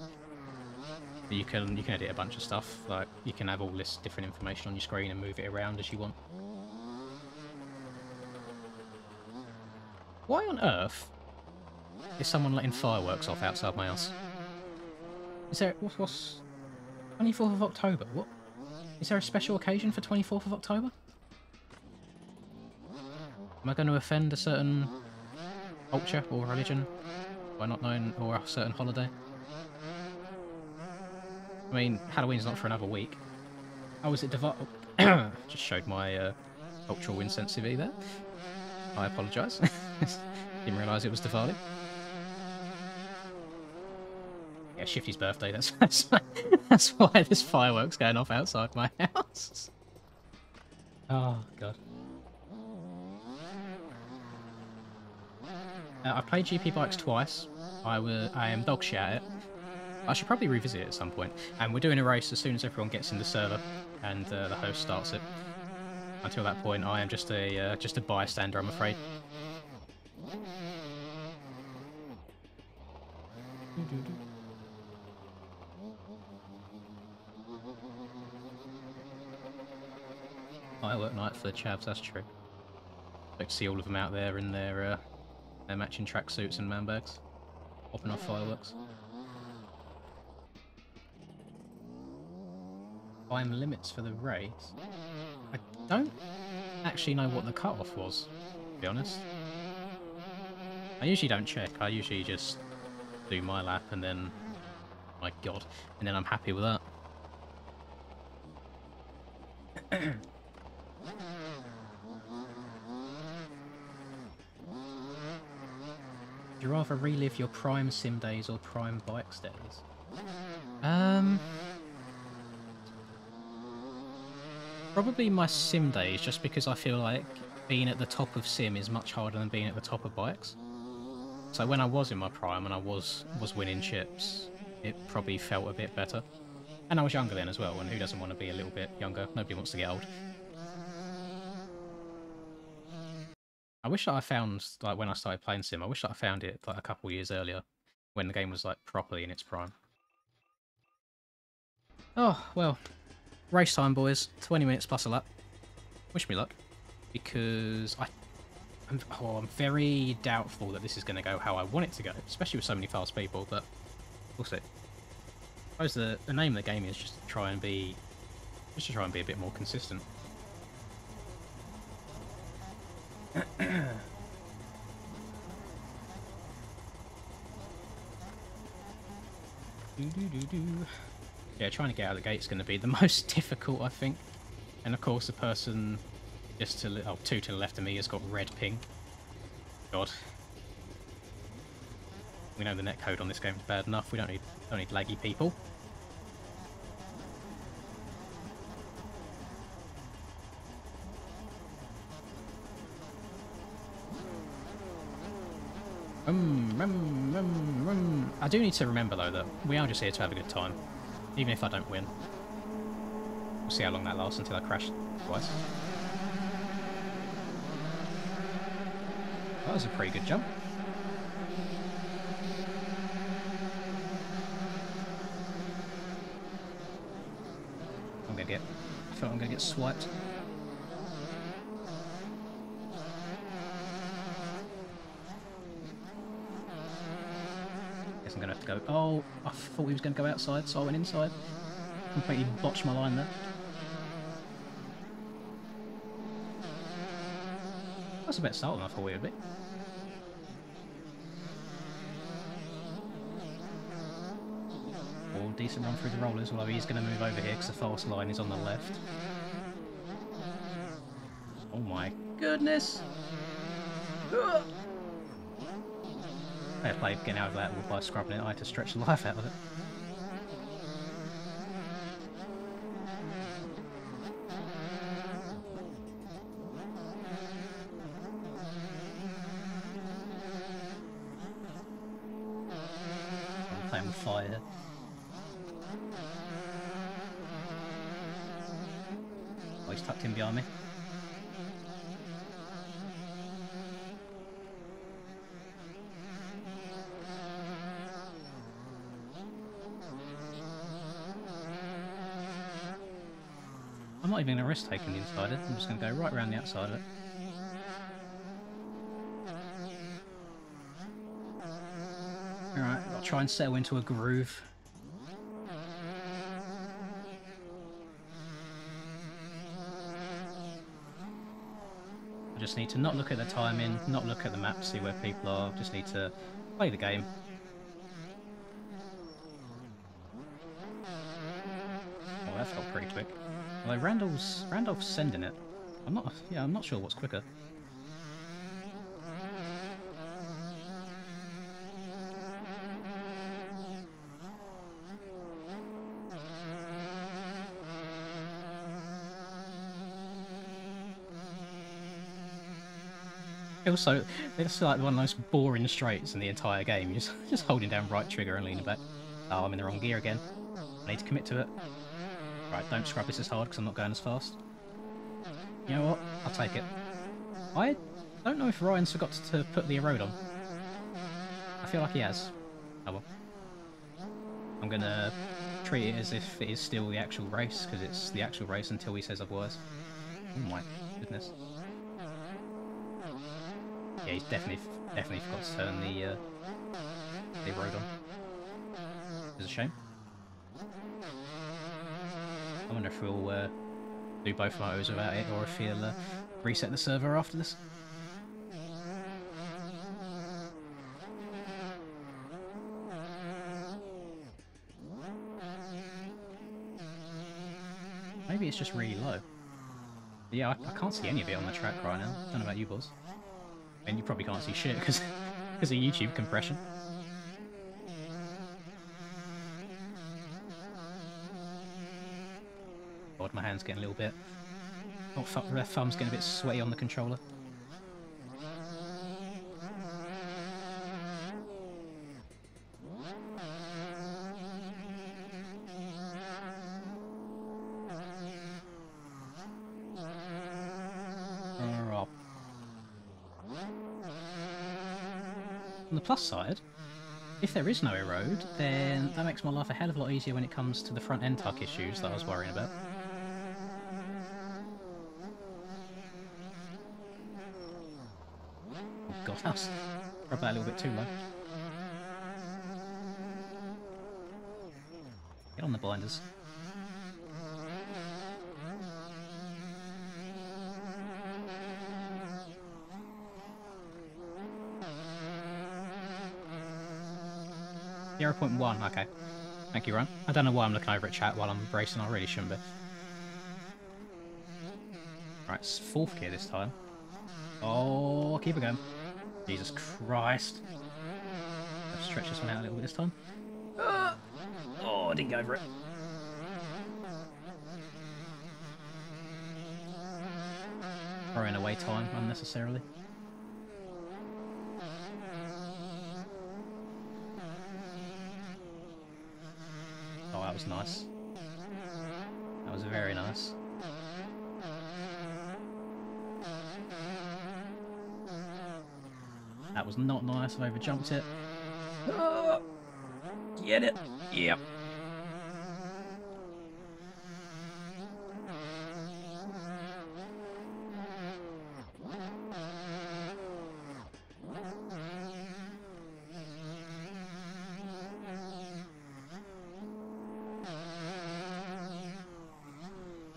You can edit a bunch of stuff. Like, you can have all this different information on your screen and move it around as you want. Why on earth is someone letting fireworks off outside my house? Is there what's 24th of October? What? Is there a special occasion for 24th of October? Am I going to offend a certain culture or religion by not knowing, or a certain holiday? I mean, Halloween's not for another week. Oh, is it Diwali? Just showed my cultural insensitivity there. I apologise. Didn't realise it was Diwali. Yeah, Shifty's birthday, that's why there's fireworks going off outside my house. Oh, God. I've played GP Bikes twice. I am dog shit at it. I should probably revisit it at some point. And we're doing a race as soon as everyone gets in the server and the host starts it. Until that point, I am just a bystander, I'm afraid. Firework night for the chavs, that's true. Like to see all of them out there in their matching tracksuits and man bags, popping off fireworks. Time limits for the race. I don't actually know what the cutoff was, to be honest. I usually don't check. I usually just do my lap and then, my God, and then I'm happy with that. Would you rather relive your prime sim days or prime bikes days? Probably my sim days, just because I feel like being at the top of sim is much harder than being at the top of bikes. So when I was in my prime and I was winning chips, it probably felt a bit better. And I was younger then as well, and who doesn't want to be a little bit younger? Nobody wants to get old. I wish that I found, like, when I started playing sim, I wish that I found it like a couple of years earlier, when the game was like properly in its prime. Oh, well. Race time, boys. 20 minutes plus a lap. Wish me luck. Because I'm very doubtful that this is going to go how I want it to go, especially with so many fast people, but we'll see. I suppose the name of the game is just to try and be a bit more consistent. Yeah, trying to get out of the gate is going to be the most difficult, I think. And of course, the person just two to the left of me has got red ping. God. We know the netcode on this game is bad enough. We don't need laggy people. I do need to remember though that we are just here to have a good time, even if I don't win. We'll see how long that lasts until I crash twice. That was a pretty good jump. I feel like I'm gonna get swiped. Guess I'm gonna have to go. Oh, I thought he was gonna go outside, so I went inside. Completely botched my line there. That's a better start than I thought it would be. decent run through the rollers, although he's going to move over here because the fast line is on the left. Oh my goodness! Fair play getting out of that by scrubbing it. I had to stretch the life out of it. I'm playing with fire. Oh, he's tucked in behind me. I'm not even going to risk taking the inside it, I'm just going to go right around the outside of it. Alright, I'll try and settle into a groove. I just need to not look at the timing, not look at the map, see where people are, just need to play the game. Oh, that felt pretty quick. Although Randolph's sending it. I'm not sure what's quicker. Also, it's like one of the most boring straights in the entire game. You're just holding down right trigger and leaning back. Oh, I'm in the wrong gear again. I need to commit to it. Right, don't scrub this as hard because I'm not going as fast. You know what? I'll take it. I don't know if Ryan's forgot to put the erode on. I feel like he has. Oh well. I'm gonna treat it as if it is still the actual race, because it's the actual race until he says otherwise. Oh my goodness. Yeah, he's definitely forgot to turn the erode on. It's a shame. I wonder if we'll do both motos without it, or if he'll reset the server after this. Maybe it's just really low. But yeah, I can't see any of it on the track right now. Don't know about you boys. And you probably can't see shit because of YouTube compression. God, my hand's getting a little bit... Oh fuck, my thumb's getting a bit sweaty on the controller. On the plus side, if there is no erode, then that makes my life a hell of a lot easier when it comes to the front end tuck issues that I was worrying about. Oh god, that was probably a little bit too low. Get on the blinders. .1, okay. Thank you, Ryan. I don't know why I'm looking over at chat while I'm racing, I really shouldn't be. Right, it's fourth gear this time. Oh, keep it going. Jesus Christ. Let's stretch this one out a little bit this time. Oh, I didn't go over it. Throwing away time unnecessarily. Oh, that was nice. That was very nice. That was not nice, I've overjumped it. Oh, get it? Yep.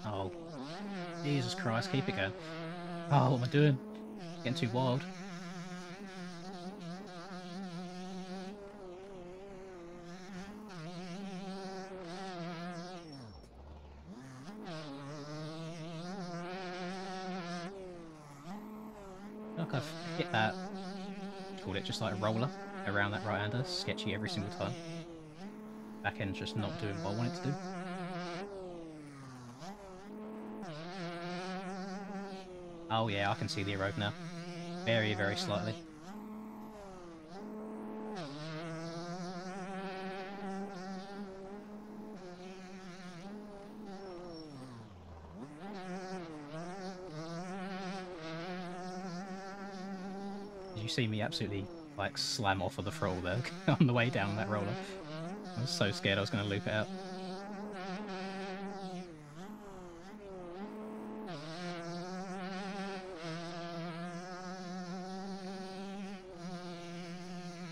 Oh, Jesus Christ, keep it going. Oh, what am I doing? Getting too wild. I've hit that, called it just like a roller around that right-hander, sketchy every single time. Back end's just not doing what I want it to do. Oh yeah, I can see the erode now. Very, very slightly. Did you see me absolutely like slam off of the throttle there on the way down that roller? I was so scared I was going to loop it out.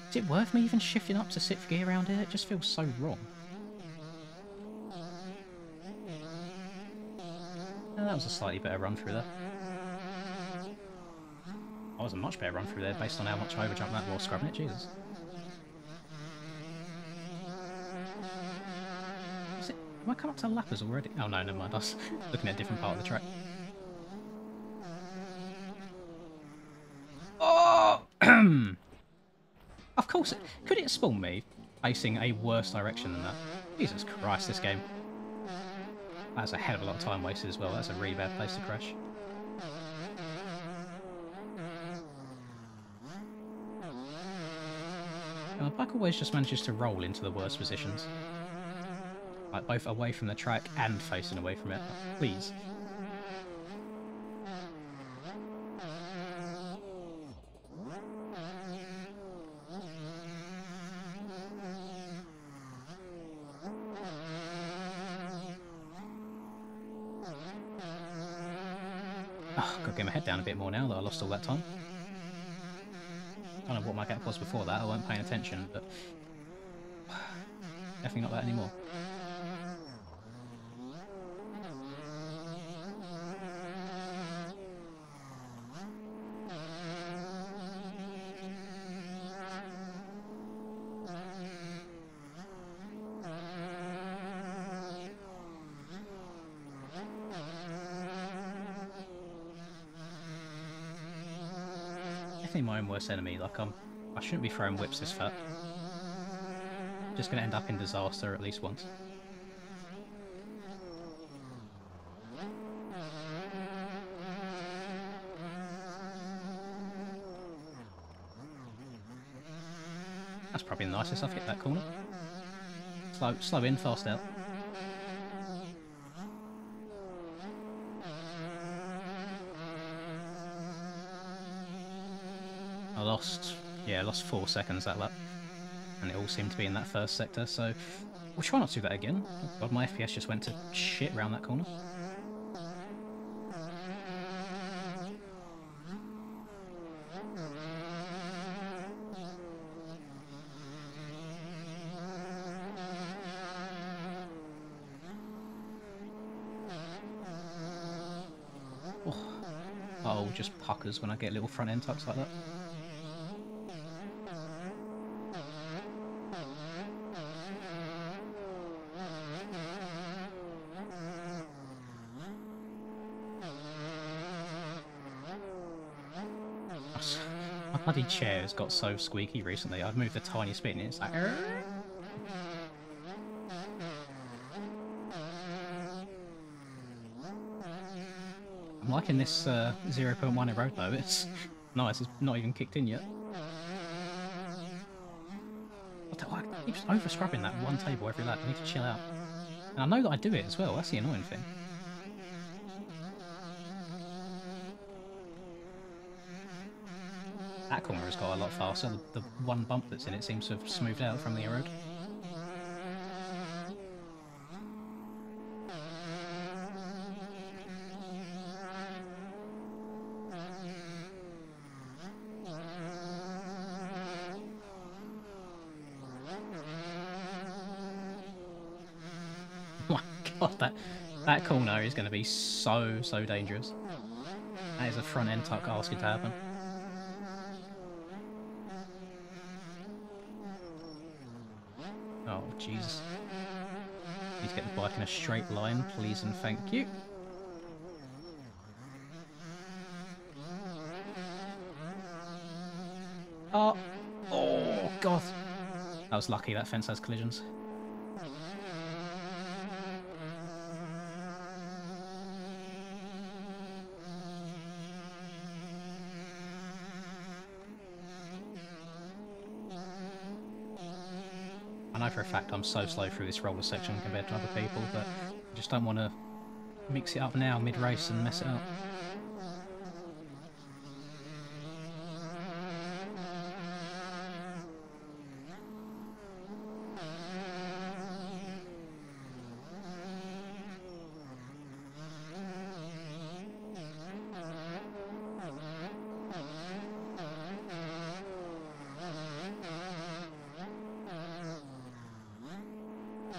Is it worth me even shifting up to 6th gear around here? It just feels so wrong. Oh, that was a slightly better run through there. That was a much better run through there based on how much I overjumped that while scrubbing it, Jesus. Am I come up to lappers already? Oh no, never mind, I was looking at a different part of the track. Oh! Of course, could it spawn me facing a worse direction than that? Jesus Christ, this game. That's a hell of a lot of time wasted as well. That's a really bad place to crash. My bike always just manages to roll into the worst positions. Like both away from the track and facing away from it. Please. Oh, gotta get my head down a bit more now that I lost all that time. I don't know what my gap was before that, I wasn't paying attention, but definitely not that anymore. Definitely my own worst enemy. Like I shouldn't be throwing whips this fat. Just gonna end up in disaster at least once. That's probably the nicest I've hit that corner. Slow in, fast out. I lost 4 seconds that lap. And it all seemed to be in that first sector, so we'll try not to do that again. Oh god, my FPS just went to shit around that corner. Oh, just puckers when I get little front end tucks like that. My bloody chair has got so squeaky recently. I've moved a tiny bit and it's like... I'm liking this 0.1 erode though. It's nice, it's not even kicked in yet. What the fuck? I keep over scrubbing that one table every lap. I need to chill out. And I know that I do it as well, that's the annoying thing. That corner has got a lot faster. The one bump that's in it seems to have smoothed out from the erode. Oh my god, that corner is going to be so dangerous. That is a front end tuck asking to happen. Oh, Jesus. Need to get the bike in a straight line, please and thank you. Oh, oh, God. That was lucky, that fence has collisions. I know for a fact I'm so slow through this roller section compared to other people, but I just don't want to mix it up now mid-race and mess it up.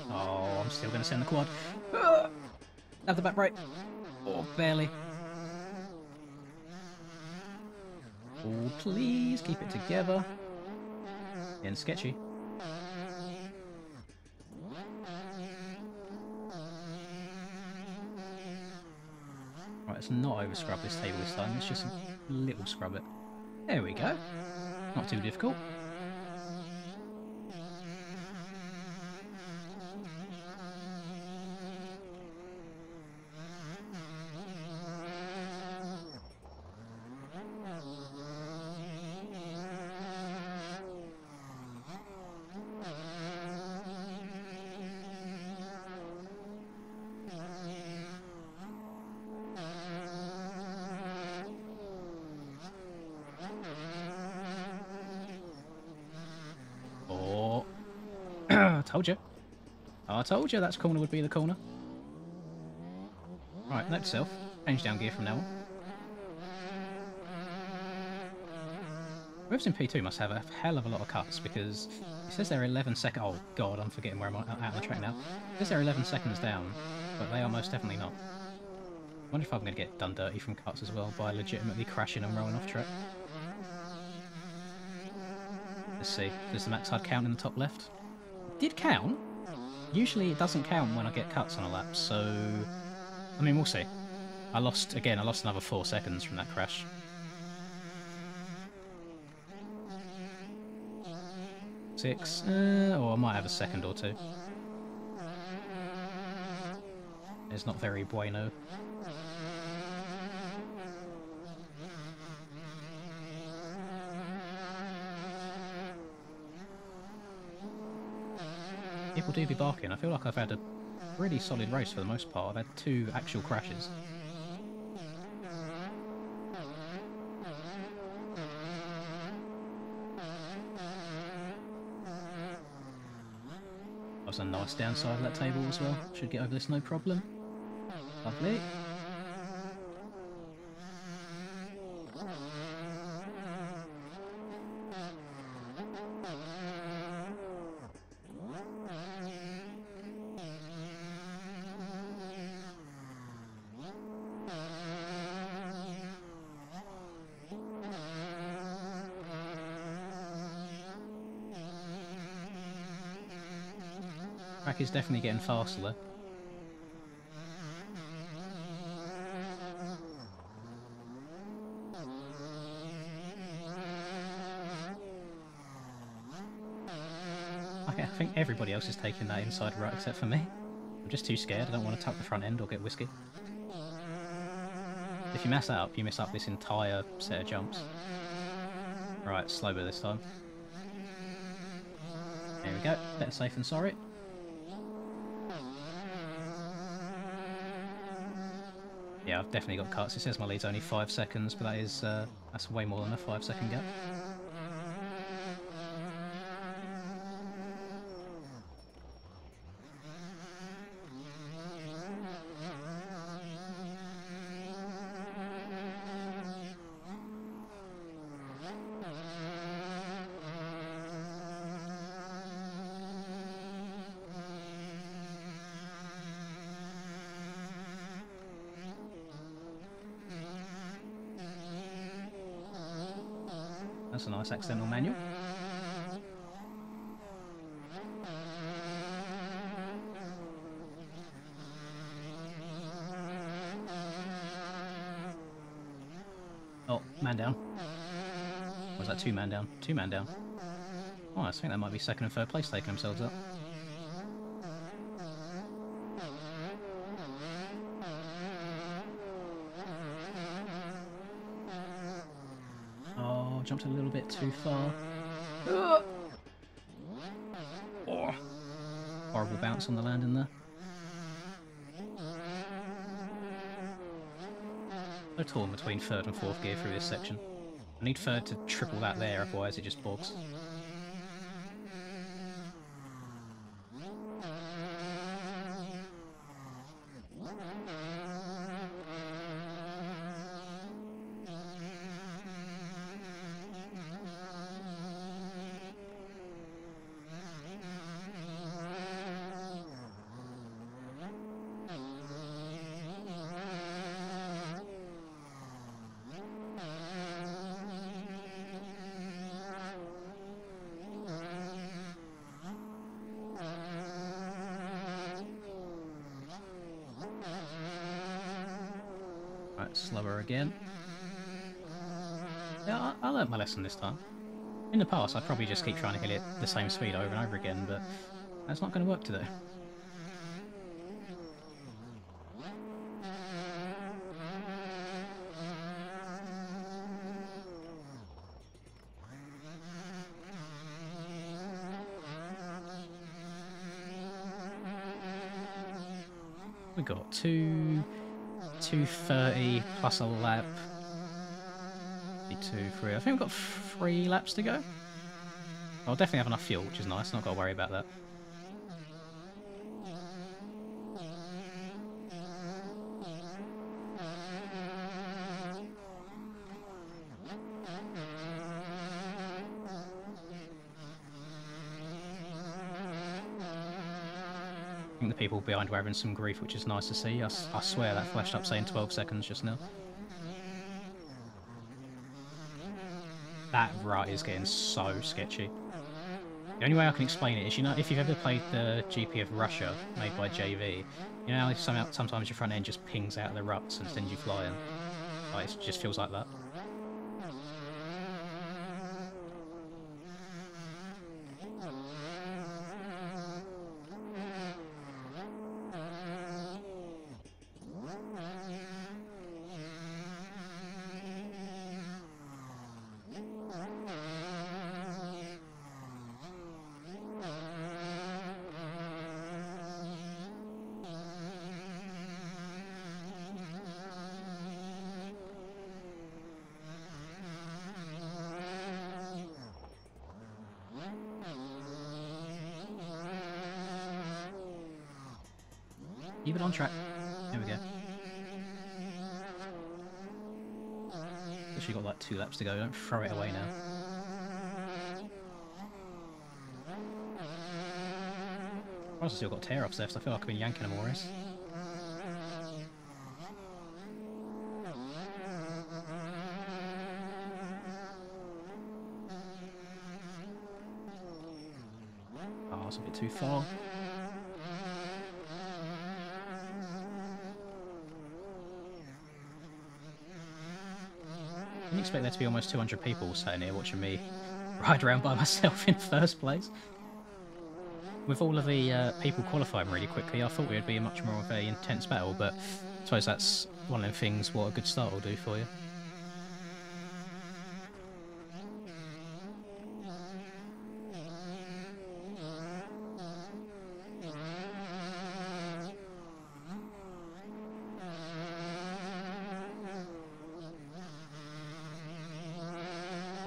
Oh, I'm still going to send the quad. Have the back brake. Oh, barely. Oh, please keep it together. Getting sketchy. Right, let's not over scrub this table this time. Let's just a little scrub it. There we go. Not too difficult. Told you. I told you that corner would be the corner. Right, note to self. Change down gear from now on. Whoever's in P2 must have a hell of a lot of cuts because it says they're 11 seconds. Oh god, I'm forgetting where I'm out on the track now. It says they're 11 seconds down, but they are most definitely not. I wonder if I'm going to get done dirty from cuts as well by legitimately crashing and rolling off track. Let's see. Does the max HUD count in the top left? It did count. Usually it doesn't count when I get cuts on a lap, so I mean, we'll see. I lost another 4 seconds from that crash. Six, or I might have a second or two. It's not very bueno. People do be barking. I feel like I've had a pretty solid race for the most part. I've had 2 actual crashes. That was a nice downside of that table as well. Should get over this no problem. Lovely. Track is definitely getting faster though. Okay, I think everybody else is taking that inside right except for me. I'm just too scared, I don't want to tuck the front end or get whiskey. If you mess that up, you miss up this entire set of jumps. Right, slower this time. There we go, better safe than sorry. Yeah, I've definitely got cuts. It says my lead's only 5 seconds, but that is that's way more than a 5-second gap. That's a nice accidental manual. Oh, man down. Was that 2-man down? 2-man down. Oh, I think that might be second and third place taking themselves up. Oh, jumped a little bit too far. Oh. Horrible bounce on the landing there. So torn between third and fourth gear through this section. I need third to triple that there, otherwise it just bogs. Right, slower again. Yeah, I learnt my lesson this time. In the past, I'd probably just keep trying to hit it the same speed over and over again, but that's not going to work today. We got 2:30 plus a lap. 2, 3. I think we've got 3 laps to go. I'll definitely have enough fuel, which is nice. Not got to worry about that. I think the people behind were having some grief, which is nice to see. I swear that flashed up saying 12 seconds just now. That rut is getting so sketchy. The only way I can explain it is, you know, if you've ever played the GP of Russia made by JV, you know how sometimes your front end just pings out of the ruts and sends you flying? Like, it just feels like that. Keep it on track. Here we go. Actually got like 2 laps to go, don't throw it away now. I've still got tear-offs left, I feel like I've been yanking them already. Oh, it's a bit too far. I didn't expect there to be almost 200 people sitting here watching me ride around by myself in first place. With all of the people qualifying really quickly, I thought it would be a much more of an intense battle, but I suppose that's one of the things what a good start will do for you.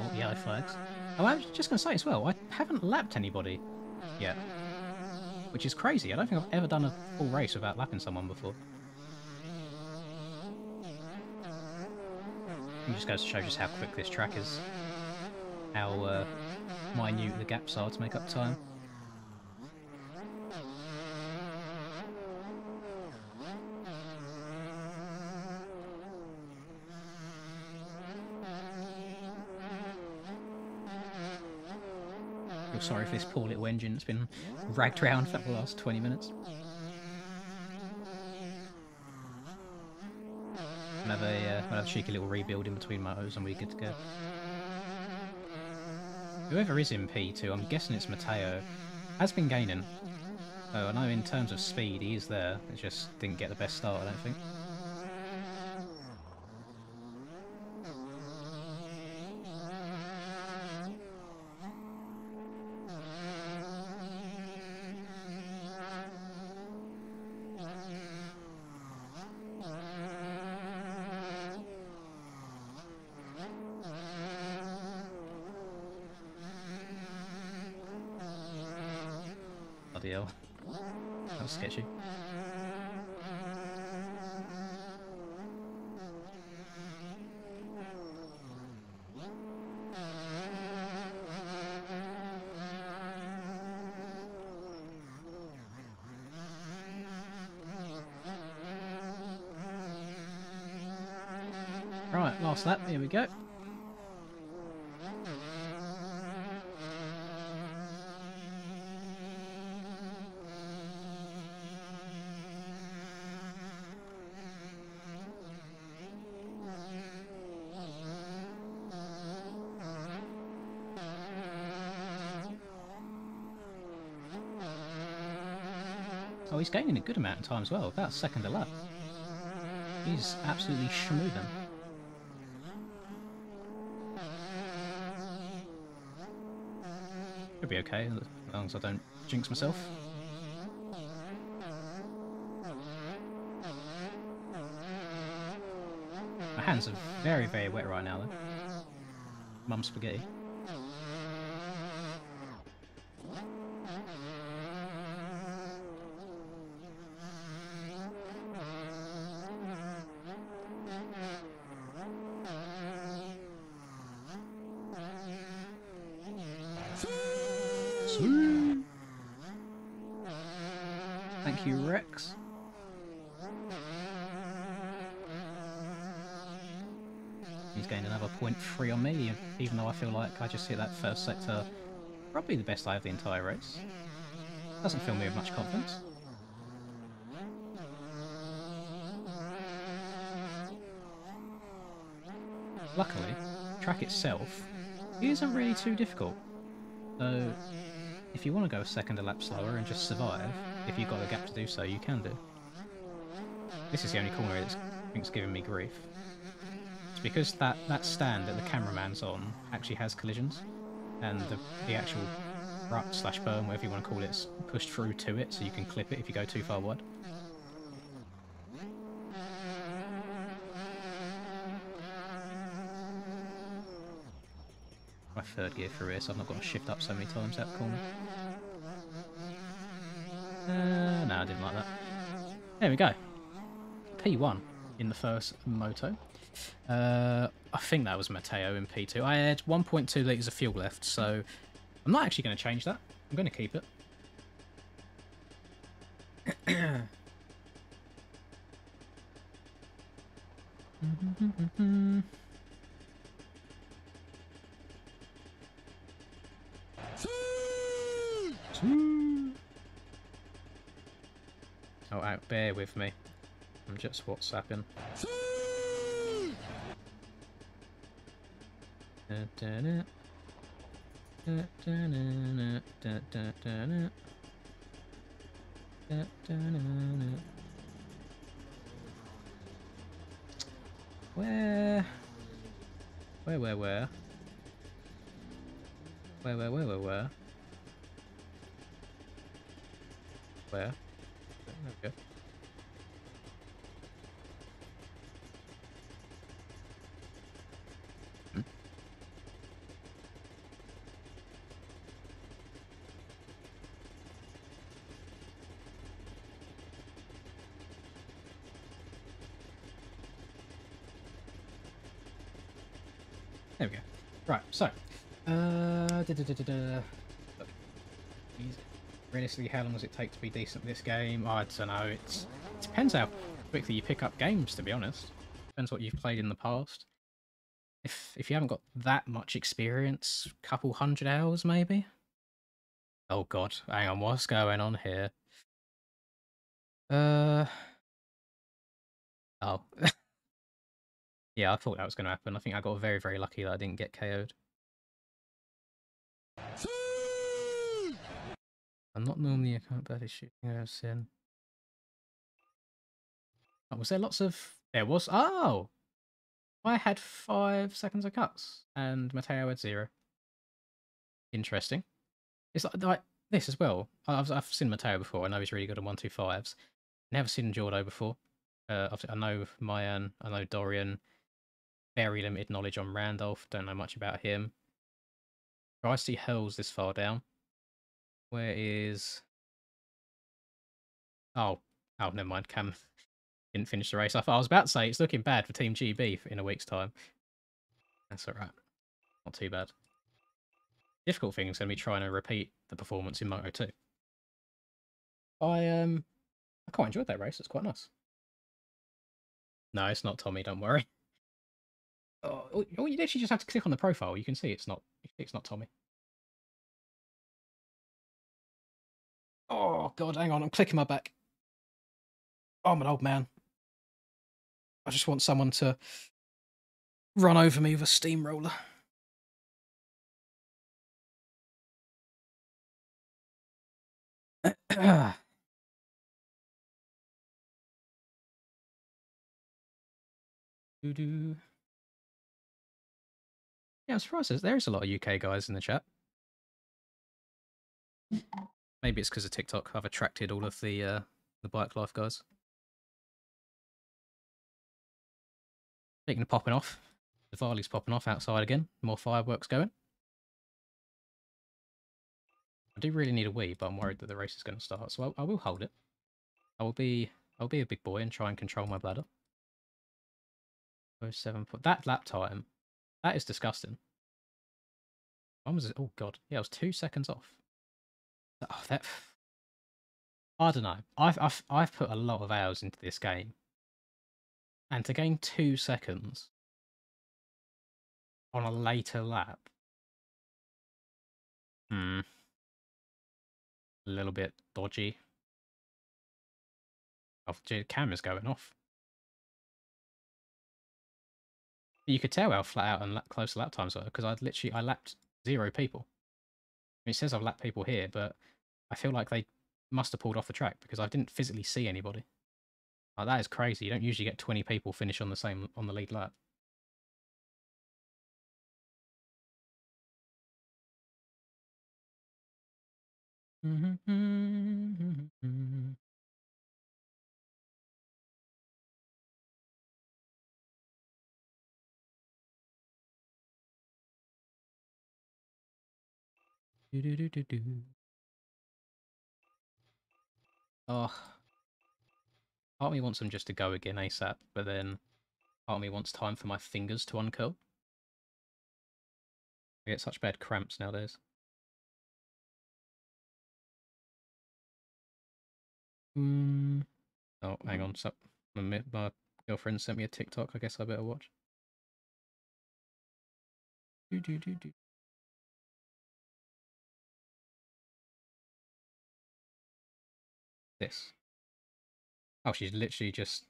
Oh, yellow flags. Oh, I was just going to say as well, I haven't lapped anybody yet, which is crazy. I don't think I've ever done a full race without lapping someone before. It just goes to show just how quick this track is, how minute the gaps are to make up time. Sorry for this poor little engine that's been ragged around for the last 20 minutes. We'll have a cheeky little rebuild in between motos and we're good to go. Whoever is in P2, I'm guessing it's Matteo, has been gaining. So I know in terms of speed, he is there. It just didn't get the best start, I don't think. Bloody hell. That was sketchy. Right, last lap, here we go. Oh, he's gaining a good amount of time as well, about a second a lap. He's absolutely schmoovin'. Should be okay, as long as I don't jinx myself. My hands are very, very wet right now, though. Mum spaghetti. Thank you, Rex. He's gained another 0.3 on me, even though I feel like I just hit that first sector probably the best I have the entire race. Doesn't fill me with much confidence. Luckily, the track itself isn't really too difficult. So, if you want to go a second a lap slower and just survive, if you've got the gap to do so, you can do. This is the only corner that's giving me grief. It's because that stand that the cameraman's on actually has collisions, and the actual rut/berm, whatever you want to call it, is pushed through to it, so you can clip it if you go too far wide. My third gear through here, so I've not got to shift up so many times out the corner. No, I didn't like that. There we go. P1 in the first moto. I think that was Matteo in P2. I had 1.2 litres of fuel left, so I'm not actually going to change that. I'm going to keep it. Oh, bear with me. I'm just WhatsApping. Where? Where? Okay. There we go. Right, so, look, realistically, how long does it take to be decent at this game? I don't know. It depends how quickly you pick up games, to be honest. Depends what you've played in the past. If you haven't got that much experience, couple 100 hours maybe. Oh god, hang on, what's going on here? Oh. Yeah, I thought that was going to happen. I think I got very, very lucky that I didn't get KO'd. I'm not normally a can't barely shooting I've seen. Oh, was there lots of... There was... Oh! I had 5 seconds of cuts, and Mateo had 0. Interesting. It's like this as well. I've seen Mateo before. I know he's really good at 125s. Never seen Jordo before. I know Mayan. I know Dorian. Very limited knowledge on Randolph. Don't know much about him. I see Hurls this far down. Where is... Oh, never mind. Cam didn't finish the race. I was about to say it's looking bad for Team GB in a week's time. That's all right. Not too bad. Difficult thing is going to be trying to repeat the performance in Moto 2. I quite enjoyed that race. It's quite nice. No, it's not Tommy. Don't worry. Oh, you literally just have to click on the profile. You can see it's not Tommy. Oh god, hang on. I'm clicking my back. Oh, I'm an old man. I just want someone to run over me with a steamroller. Doo-doo. Yeah, I'm surprised there's a lot of UK guys in the chat. Maybe it's because of TikTok. I've attracted all of the bike life guys. Speaking of popping off, Diwali's popping off outside again. More fireworks going. I do really need a wee, but I'm worried that the race is going to start, so I will hold it. I'll be a big boy and try and control my bladder. 07. That lap time, that is disgusting. When was it? Oh god, yeah, I was 2 seconds off. Oh, that. I don't know. I've put a lot of hours into this game, and to gain 2 seconds on a later lap, a little bit dodgy. Oh, the camera's going off. You could tell how flat out and close the lap times were because I lapped 0 people. I mean, it says I've lapped people here, but I feel like they must have pulled off the track because I didn't physically see anybody. Like, that is crazy. You don't usually get 20 people finish on the lead lap. Oh, part of me wants them just to go again ASAP, but then part of me wants time for my fingers to uncurl. I get such bad cramps nowadays. Oh, hang on. So, my girlfriend sent me a TikTok. I guess I better watch. This. Oh, she's literally just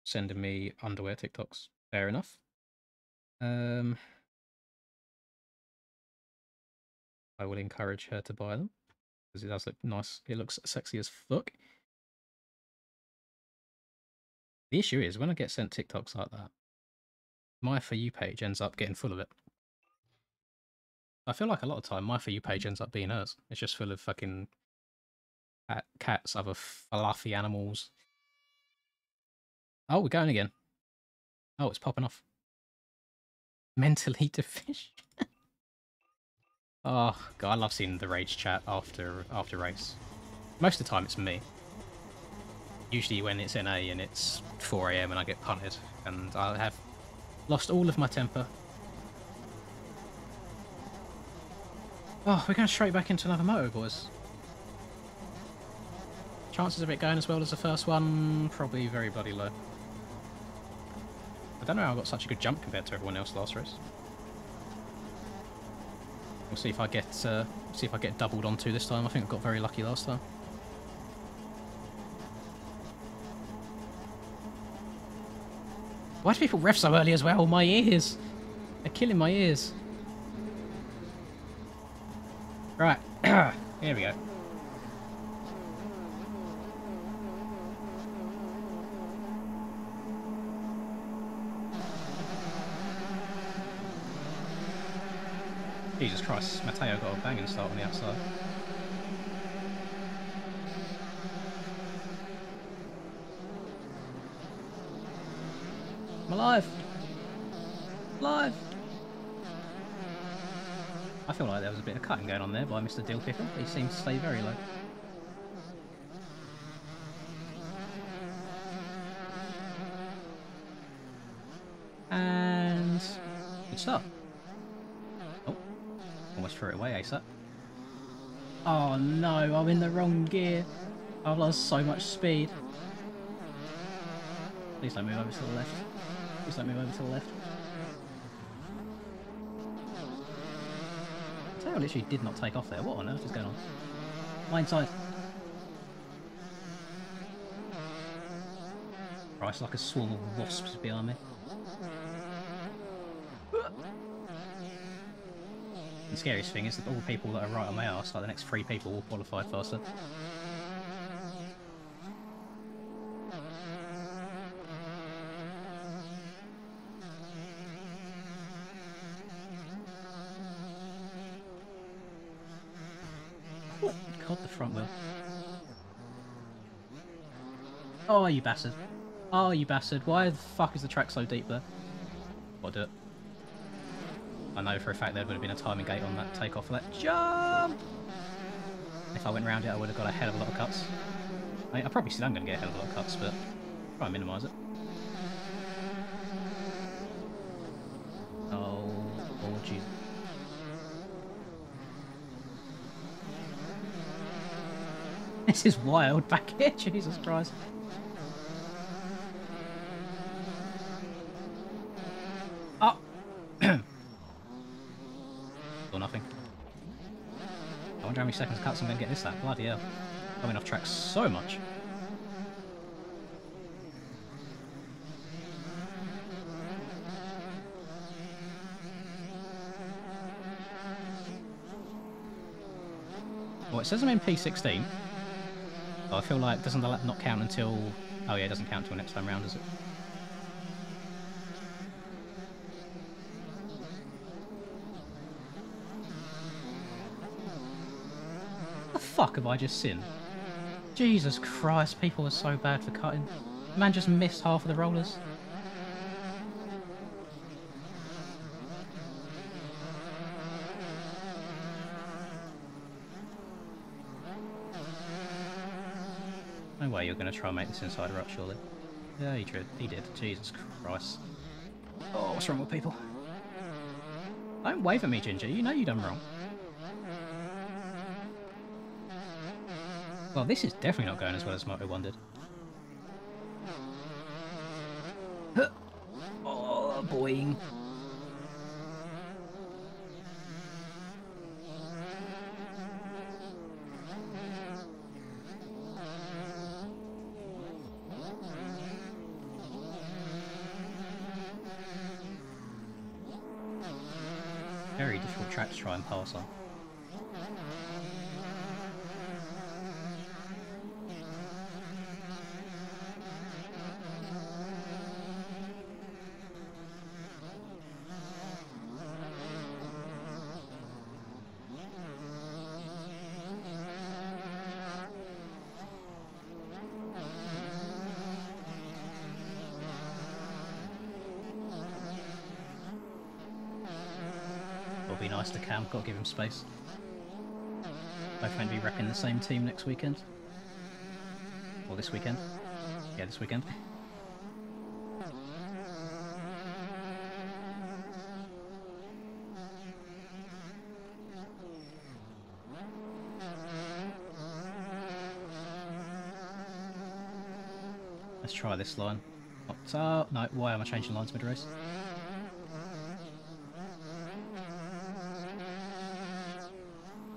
sending me underwear TikToks. Fair enough. I will encourage her to buy them because it does look nice. It looks sexy as fuck. The issue is when I get sent TikToks like that, my For You page ends up getting full of it. I feel like a lot of time my For You page ends up being hers. It's just full of fucking cats, other fluffy animals. Oh, we're going again. Oh, it's popping off. Mentally deficient. Oh god, I love seeing the rage chat after race. Most of the time it's me. Usually when it's NA and it's 4 AM and I get punted and I have lost all of my temper. Oh, we're going straight back into another moto, boys. Chances of it going as well as the first one, probably very bloody low. I don't know how I got such a good jump compared to everyone else last race. We'll see if I get doubled onto this time. I think I got very lucky last time. Why do people rev so early as well? My ears! They're killing my ears. Right, here we go. Jesus Christ, Matteo got a banging start on the outside. I'm alive! Alive! I feel like there was a bit of cutting going on there by Mr. Deal Pickle. He seemed to stay very low. And good start. Oh, almost threw it away ASAP. Oh no, I'm in the wrong gear. I've lost so much speed. Please don't move over to the left. Please don't move over to the left. Tail literally did not take off there. What on earth is going on? Line side. Christ, like a swarm of wasps behind me. The scariest thing is that all the people that are right on my arse, like the next 3 people, will qualify faster. Oh, God, the front wheel. Oh, you bastard. Oh, you bastard. Why the fuck is the track so deep there? Gotta do it. I know for a fact there would have been a timing gate on that takeoff for that jump! If I went around it, I would have got a hell of a lot of cuts. I mean, I probably still am going to get a hell of a lot of cuts, but try and minimise it. Oh, jeez. This is wild back here, Jesus Christ. Oh! Or nothing. I wonder how many seconds cuts I'm going to get this at. Bloody hell. Coming off track so much. Well, it says I'm in P16. But I feel like, doesn't the lap not count until... Oh yeah, it doesn't count until next time round, does it? What the fuck have I just seen? Jesus Christ, people are so bad for cutting. The man just missed half of the rollers. No way you're going to try and make this inside rut, surely. Yeah, he did. He did. Jesus Christ. Oh, what's wrong with people? Don't wave at me, Ginger. You know you done wrong. Well, this is definitely not going as well as Moto1 did. Oh, boing. Very difficult track to try and pass on. It'll be nice to Cam, gotta give him space. Both meant to be repping the same team next weekend. Or this weekend. Yeah, this weekend. Let's try this line. No, why am I changing lines mid-race?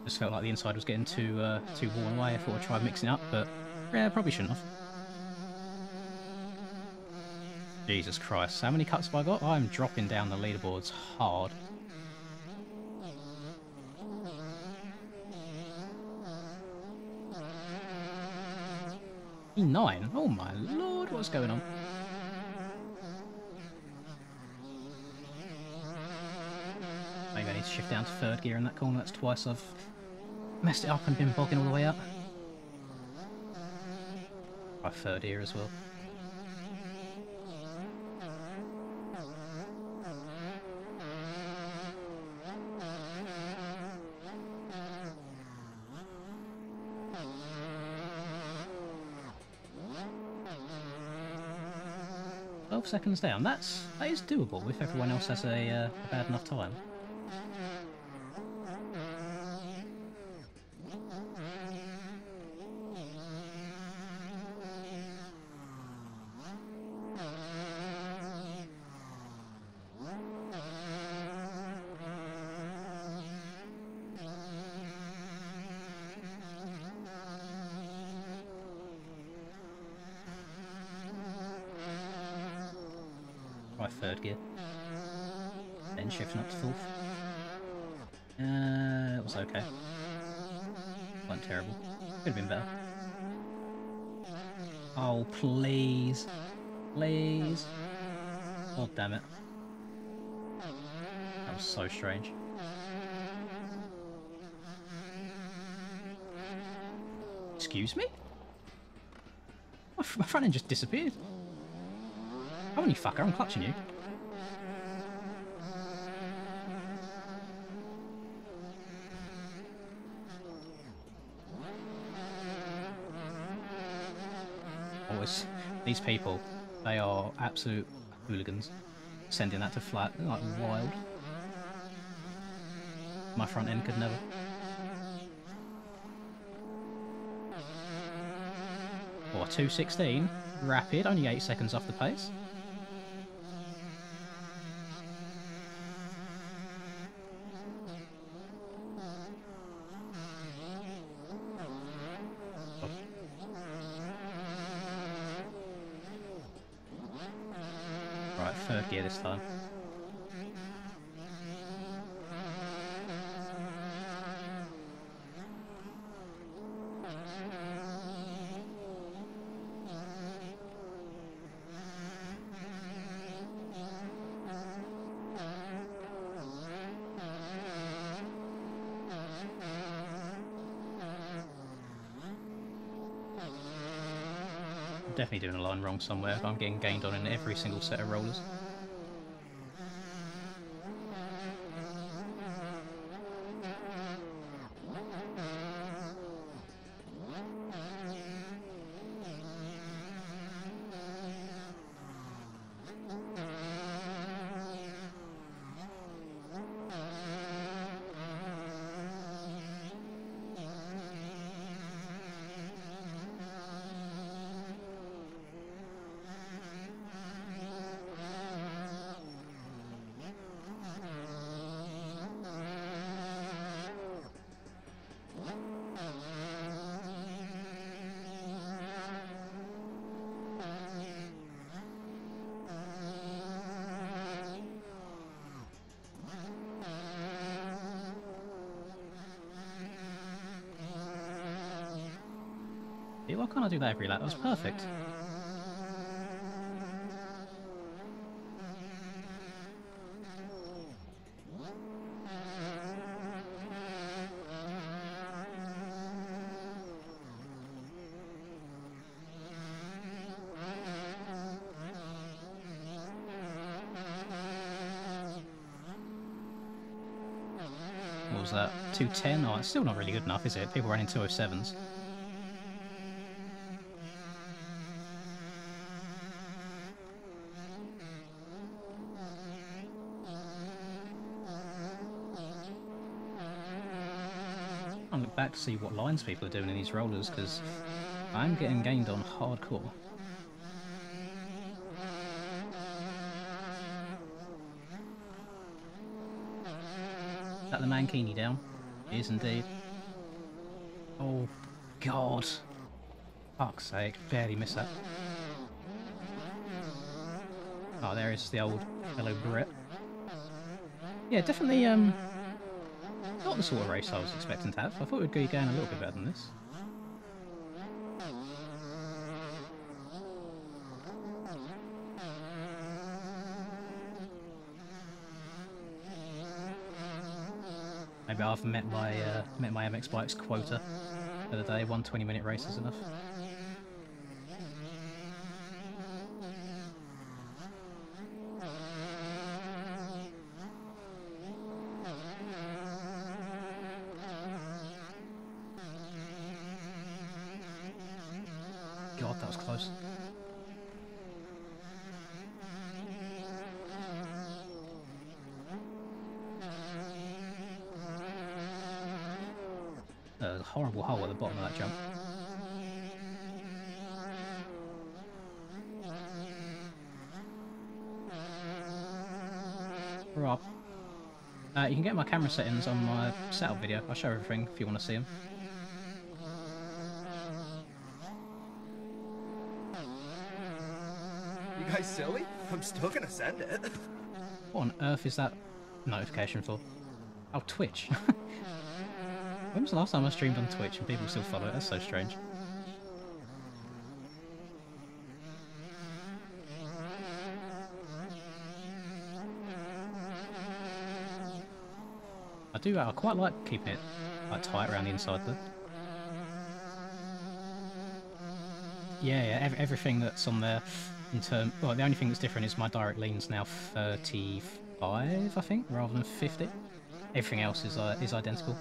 Just felt like the inside was getting too worn away. I thought I'd try mixing it up, but yeah, probably shouldn't have. Jesus Christ, how many cuts have I got? I'm dropping down the leaderboards hard. E9? Oh my lord, what's going on? Maybe I need need to shift down to third gear in that corner. That's twice I've messed it up and been bogging all the way out. Try third gear as well. Seconds down. That is doable if everyone else has a bad enough time. Third gear, then shifting up to fourth. It was okay. Wasn't terrible. Could have been better. Oh please, please! God damn it! That was so strange. Excuse me? My front end just disappeared. Oh, you fucker, I'm clutching you. Always, these people, they are absolute hooligans. Sending that to flat, they're like wild. My front end could never. Or 216, rapid, only 8 seconds off the pace. Right, third gear this time. Definitely doing a line wrong somewhere. I'm getting gained on in every single set of rollers. Why can't I do that every lap? That was perfect. What was that? 210? Oh, it's still not really good enough, is it? People running 207s. I'll look back to see what lines people are doing in these rollers, because I'm getting gained on hardcore. Is that the Mankini down? It is indeed. Oh god. Fuck's sake, barely missed that. Oh, there is the old fellow Brit. Yeah, definitely not the sort of race I was expecting to have. I thought it would be going a little bit better than this. Maybe I've met my MX Bikes quota for the day. 1 20-minute race is enough. God, that was close. A horrible hole at the bottom of that jump. Rob, you can get my camera settings on my setup video. I'll show everything if you want to see them. You guys silly? I'm still gonna send it. What on earth is that notification for? Oh, Twitch. When was the last time I streamed on Twitch and people still follow it? That's so strange. I quite like keeping it like tight around the inside though. Yeah, everything that's on there well, the only thing that's different is my direct lean's now 35, I think, rather than 50. Everything else is identical.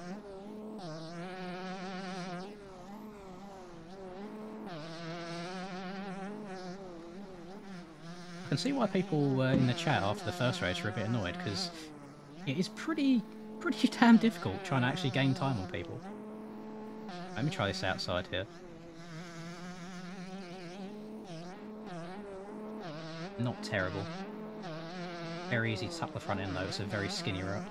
I can see why people in the chat after the first race were a bit annoyed, because it is pretty damn difficult trying to actually gain time on people. Let me try this outside here. Not terrible. Very easy to tuck the front end though, it's a very skinny route.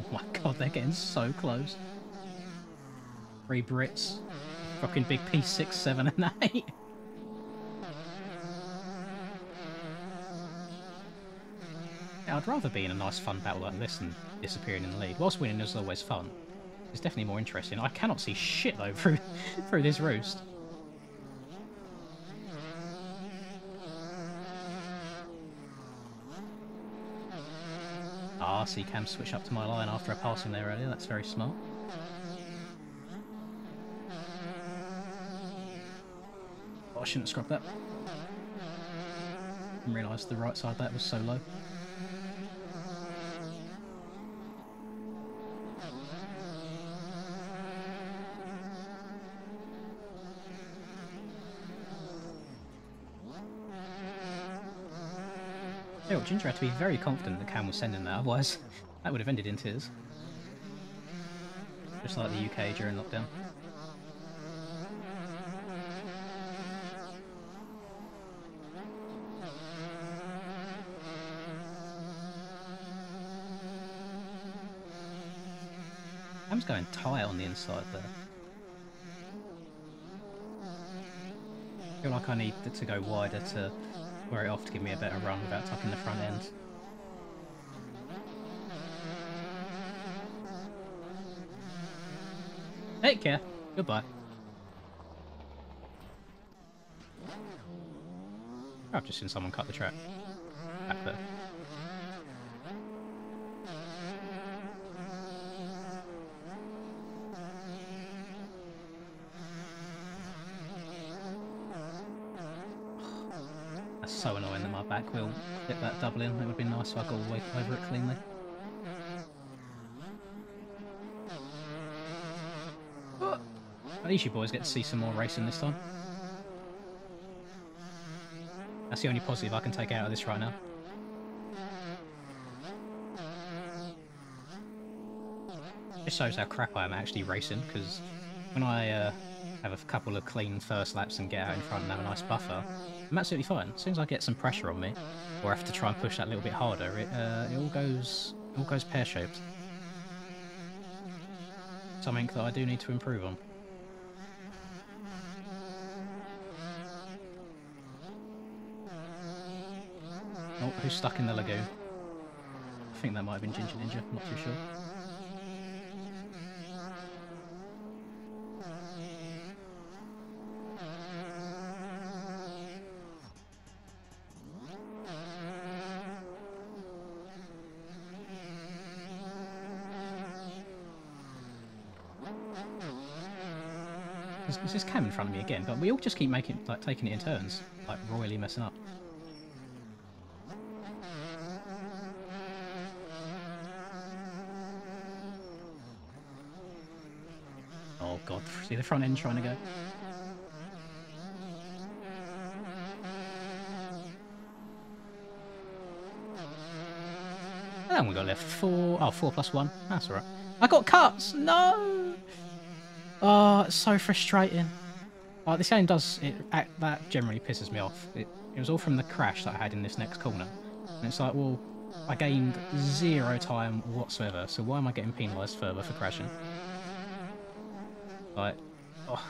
Oh my god, they're getting so close. 3 Brits. Fucking big P6, 7 and 8. Yeah, I'd rather be in a nice fun battle like this than disappearing in the lead. Whilst winning is always fun, it's definitely more interesting. I cannot see shit though through this roost. Ah, so you can switch up to my line after I pass him there earlier. That's very smart. Oh, I shouldn't have scrubbed that. Didn't realise the right side of that was so low. Yeah, well, Ginger had to be very confident that Cam was sending that, otherwise that would have ended in tears. Just like the UK during lockdown. Cam's going tight on the inside there. I feel like I need to go wider to wear it off to give me a better run without tucking the front end. Take care. Goodbye. I've just seen someone cut the track. Back there. That's so annoying that my back wheel hit that double in. It would have been nice if I got all the way over it cleanly. At least you boys get to see some more racing this time. That's the only positive I can take out of this right now. Just shows how crap I am actually racing, because when I have a couple of clean first laps and get out in front and have a nice buffer, I'm absolutely fine. As soon as I get some pressure on me, or have to try and push that a little bit harder, it all goes pear-shaped. Something that I do need to improve on. Oh, who's stuck in the lagoon? think that might have been Ginger Ninja, not too sure. There's this cam in front of me again, but we all just keep taking it in turns, like royally messing up. Oh god, see the front end trying to go. And we got left 4. Oh, 4 plus 1. That's alright. I got cuts! No! Oh, it's so frustrating. Oh, this game does... that generally pisses me off. It was all from the crash that I had in this next corner. And it's like, well, I gained 0 time whatsoever, so why am I getting penalised further for crashing? Like, oh,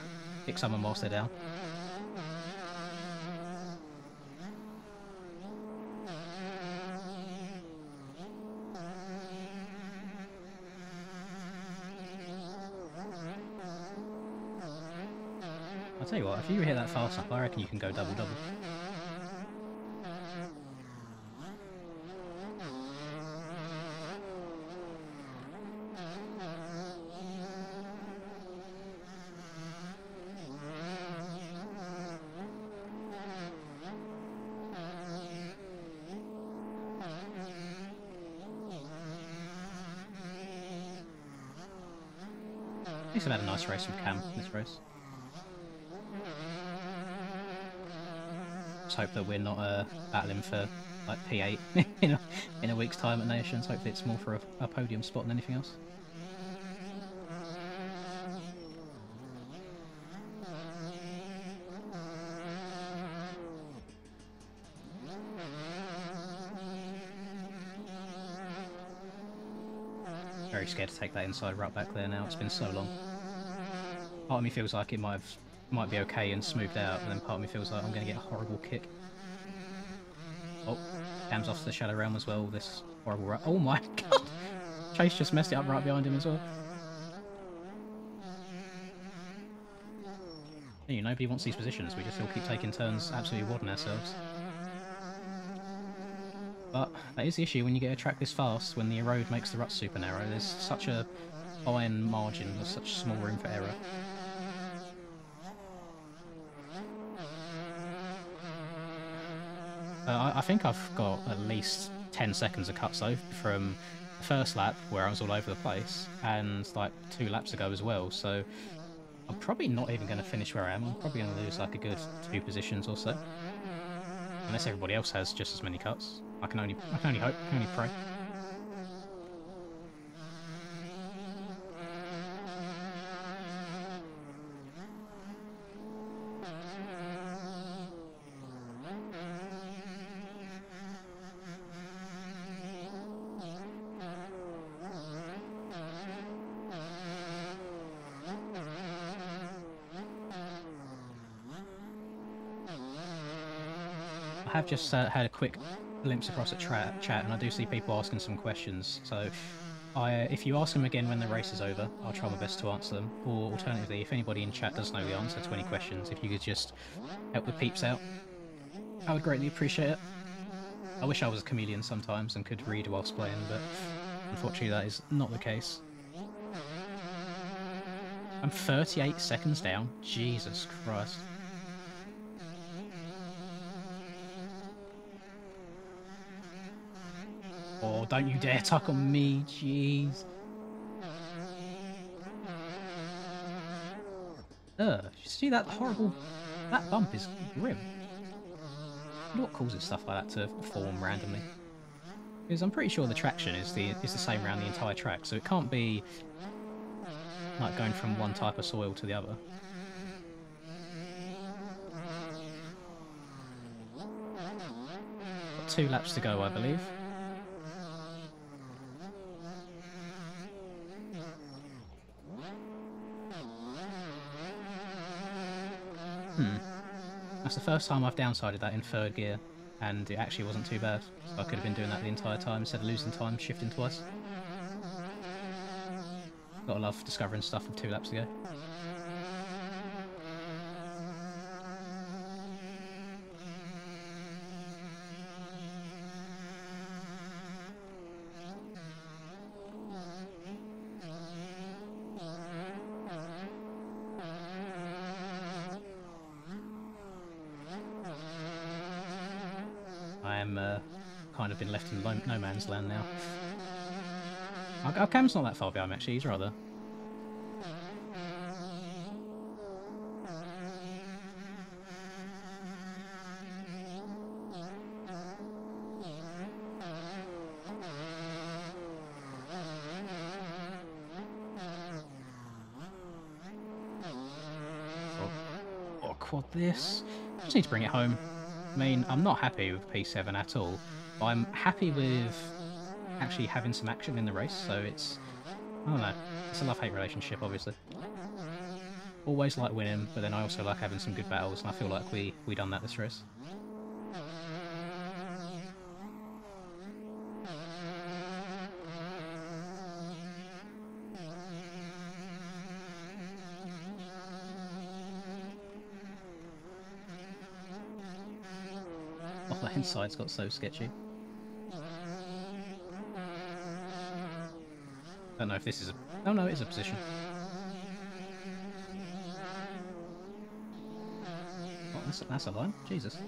pick someone whilst they're down. I'll tell you what, if you hit that fast enough, I reckon you can go double-double. At least I've had a nice race with Cam this race. Let's hope that we're not battling for like P8 in a week's time at Nations. Hopefully it's more for a podium spot than anything else. Very scared to take that inside right back there now. It's been so long. Part of me feels like it might be okay and smoothed out, and then part of me feels like I'm going to get a horrible kick. Oh, Cam's off to the Shadow Realm as well. This horrible oh my god! Chase just messed it up right behind him as well. Yeah, nobody wants these positions. We just all keep taking turns absolutely wadding ourselves. But that is the issue when you get a track this fast, when the road makes the ruts super narrow. There's such a fine margin, there's such small room for error. I think I've got at least 10 seconds of cuts though from the first lap where I was all over the place, and like 2 laps ago as well, so I'm probably not even going to finish where I am. I'm probably going to lose like a good 2 positions or so. Unless everybody else has just as many cuts. I can only hope, I can only pray. I have just had a quick glimpse across at chat, and I do see people asking some questions, so if you ask them again when the race is over, I'll try my best to answer them, or alternatively, if anybody in chat does know the answer to any questions, if you could just help the peeps out, I would greatly appreciate it. I wish I was a chameleon sometimes and could read whilst playing, but unfortunately that is not the case. I'm 38 seconds down, Jesus Christ. Oh, don't you dare tuck on me, jeez. You see that horrible... That bump is grim. I wonder what causes stuff like that to form randomly. Because I'm pretty sure the traction is the same around the entire track, so it can't be like going from one type of soil to the other. Got 2 laps to go, I believe. That's the first time I've downsided that in 3rd gear. and it actually wasn't too bad. So I could have been doing that the entire time instead of losing time, shifting twice. Gotta love discovering stuff with 2 laps to go. I am kind of been left in no man's land now. Our Cam's not that far behind, actually. He's right there. Oh, quad this. Just need to bring it home. I mean, I'm not happy with P7 at all, but I'm happy with actually having some action in the race, so it's, I don't know, it's a love-hate relationship, obviously. Always like winning, but then I also like having some good battles, and I feel like we done that this race. Oh, the inside's got so sketchy. I don't know if this is a... Oh no, it is a position. Oh, that's a line? Jesus.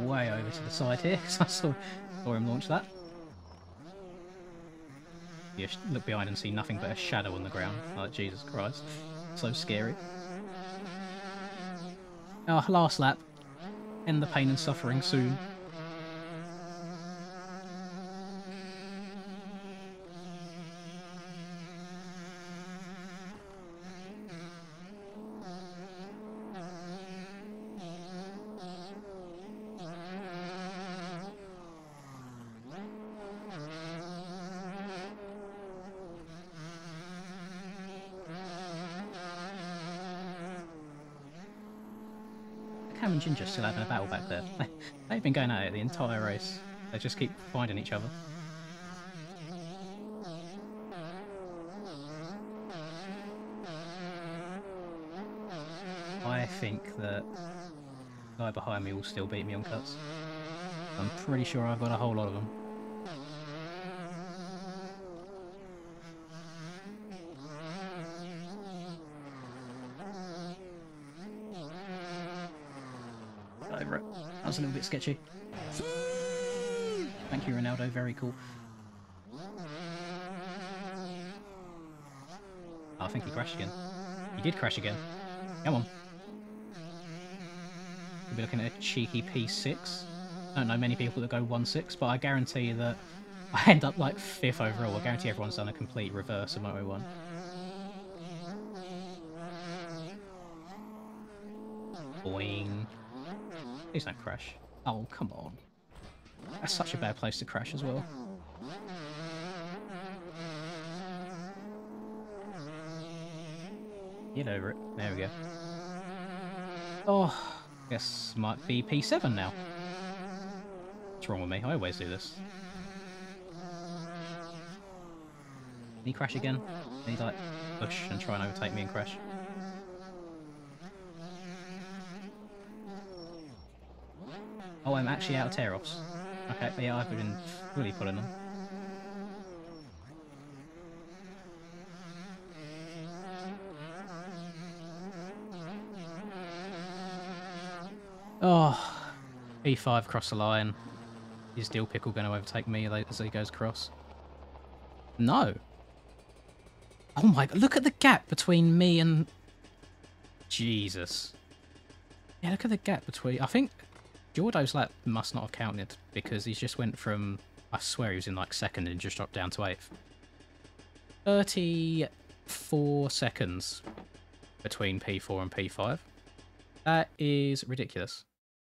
Way over to the side here because I saw him launch that. You look behind and see nothing but a shadow on the ground. Like, Jesus Christ. So scary. Oh, last lap. End the pain and suffering soon. Cam and Ginger still having a battle back there. They've been going at it the entire race. They just keep finding each other. I think that the guy behind me will still beat me on cuts. I'm pretty sure I've got a whole lot of them. Over it. That was a little bit sketchy. Thank you, Ronaldo. Very cool. Oh, I think he crashed again. He did crash again. Come on. We'll be looking at a cheeky P6. I don't know many people that go 1-6, but I guarantee that I end up like 5th overall. I guarantee everyone's done a complete reverse of Moto 1. Boing. Please don't crash. Oh, come on. That's such a bad place to crash as well. Get over it. There we go. Oh, guess might be P7 now. What's wrong with me? I always do this. Can he crash again? Can he like push and try and overtake me and crash? Oh, I'm actually out of tear-offs. Okay, yeah, I've been really pulling them. Oh, E5 across the line. Is Dill Pickle going to overtake me as he goes across? No. Oh my god, look at the gap between me and... Jesus. Yeah, look at the gap between... I think Jordo's lap must not have counted because he just went from... I swear he was in like 2nd and just dropped down to 8th. 34 seconds between P4 and P5. That is ridiculous.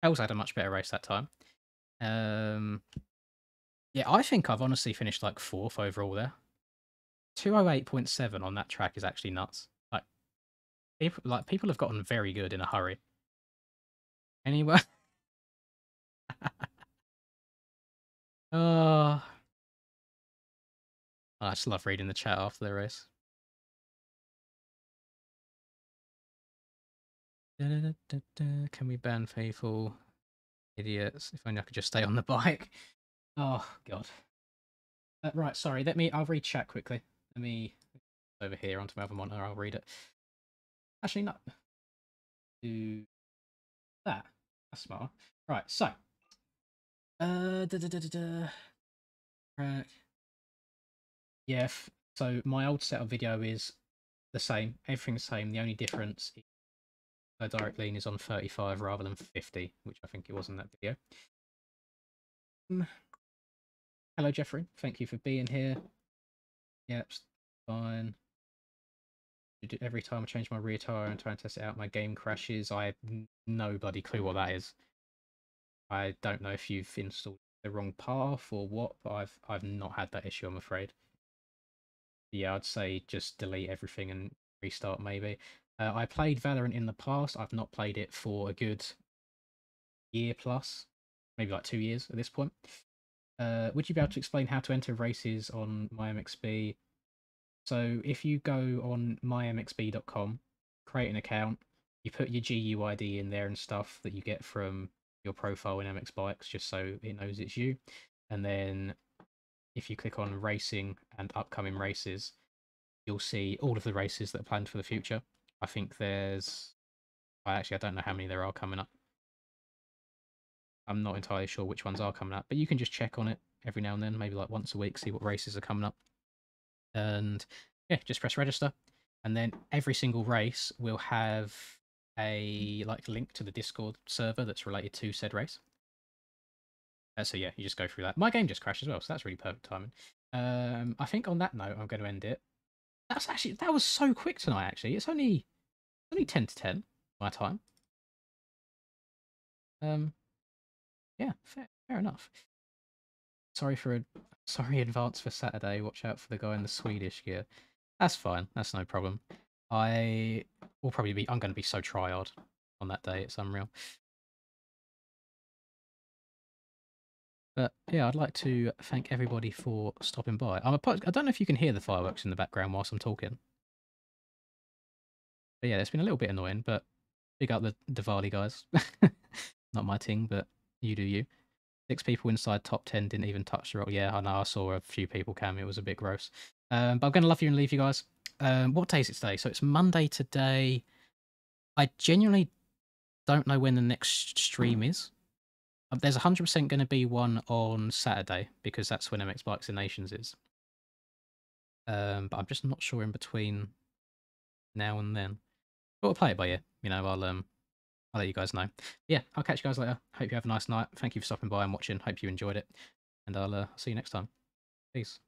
Els had a much better race that time. Yeah, I think I've honestly finished like 4th overall there. 208.7 on that track is actually nuts. People have gotten very good in a hurry. Anyway. Oh, I just love reading the chat after the race. Can we ban faithful idiots? If only I could just stay on the bike. Oh god. Right, sorry. I'll read chat quickly. Let me over here onto my other monitor. I'll read it. Actually, no. Do that. That's smart. Right. So. Right. Yeah. So my old setup video is the same. Everything's the same. The only difference is the direct lean is on 35 rather than 50, which I think it was in that video. Hello, Jeffrey. Thank you for being here. Yep, fine. Every time I change my rear tire and try and test it out, my game crashes. I have no bloody clue what that is. I don't know if you've installed the wrong path or what, but I've not had that issue, I'm afraid. Yeah, I'd say just delete everything and restart maybe. I played Valorant in the past. I've not played it for a good year plus, maybe like 2 years at this point. Would you be able to explain how to enter races on MyMXB? So if you go on mymxb.com, create an account, you put your GUID in there and stuff that you get from your profile in MX Bikes, just so it knows it's you. And then if you click on racing and upcoming races, you'll see all of the races that are planned for the future. I think I don't know how many there are coming up. I'm not entirely sure which ones are coming up, but you can just check on it every now and then, maybe like once a week, see what races are coming up. And yeah, just press register. And then every single race will have a link to the Discord server that's related to said race. So yeah, you just go through that. My game just crashed as well, so that's really perfect timing. I think on that note, I'm going to end it. That was so quick tonight. Actually, it's only 10 to 10 my time. Yeah, fair enough. Sorry advance for Saturday. Watch out for the guy in the Swedish gear. That's fine. That's no problem. I'm going to be so tryhard on that day. It's unreal. But yeah, I'd like to thank everybody for stopping by. I don't know if you can hear the fireworks in the background whilst I'm talking. But yeah, it's been a little bit annoying, but big up the Diwali guys. Not my thing, but you do you. 6 people inside top 10 didn't even touch the rock. Yeah, I know. I saw a few people, Cam. It was a bit gross. But I'm going to love you and leave you guys. What day is it today? So it's Monday today. I genuinely don't know when the next stream is. There's 100% going to be one on Saturday because that's when MX Bikes and Nations is. But I'm just not sure in between now and then. But we'll play it by ear. You know, I'll let you guys know. Yeah, I'll catch you guys later. Hope you have a nice night. Thank you for stopping by and watching. Hope you enjoyed it. And I'll see you next time. Peace.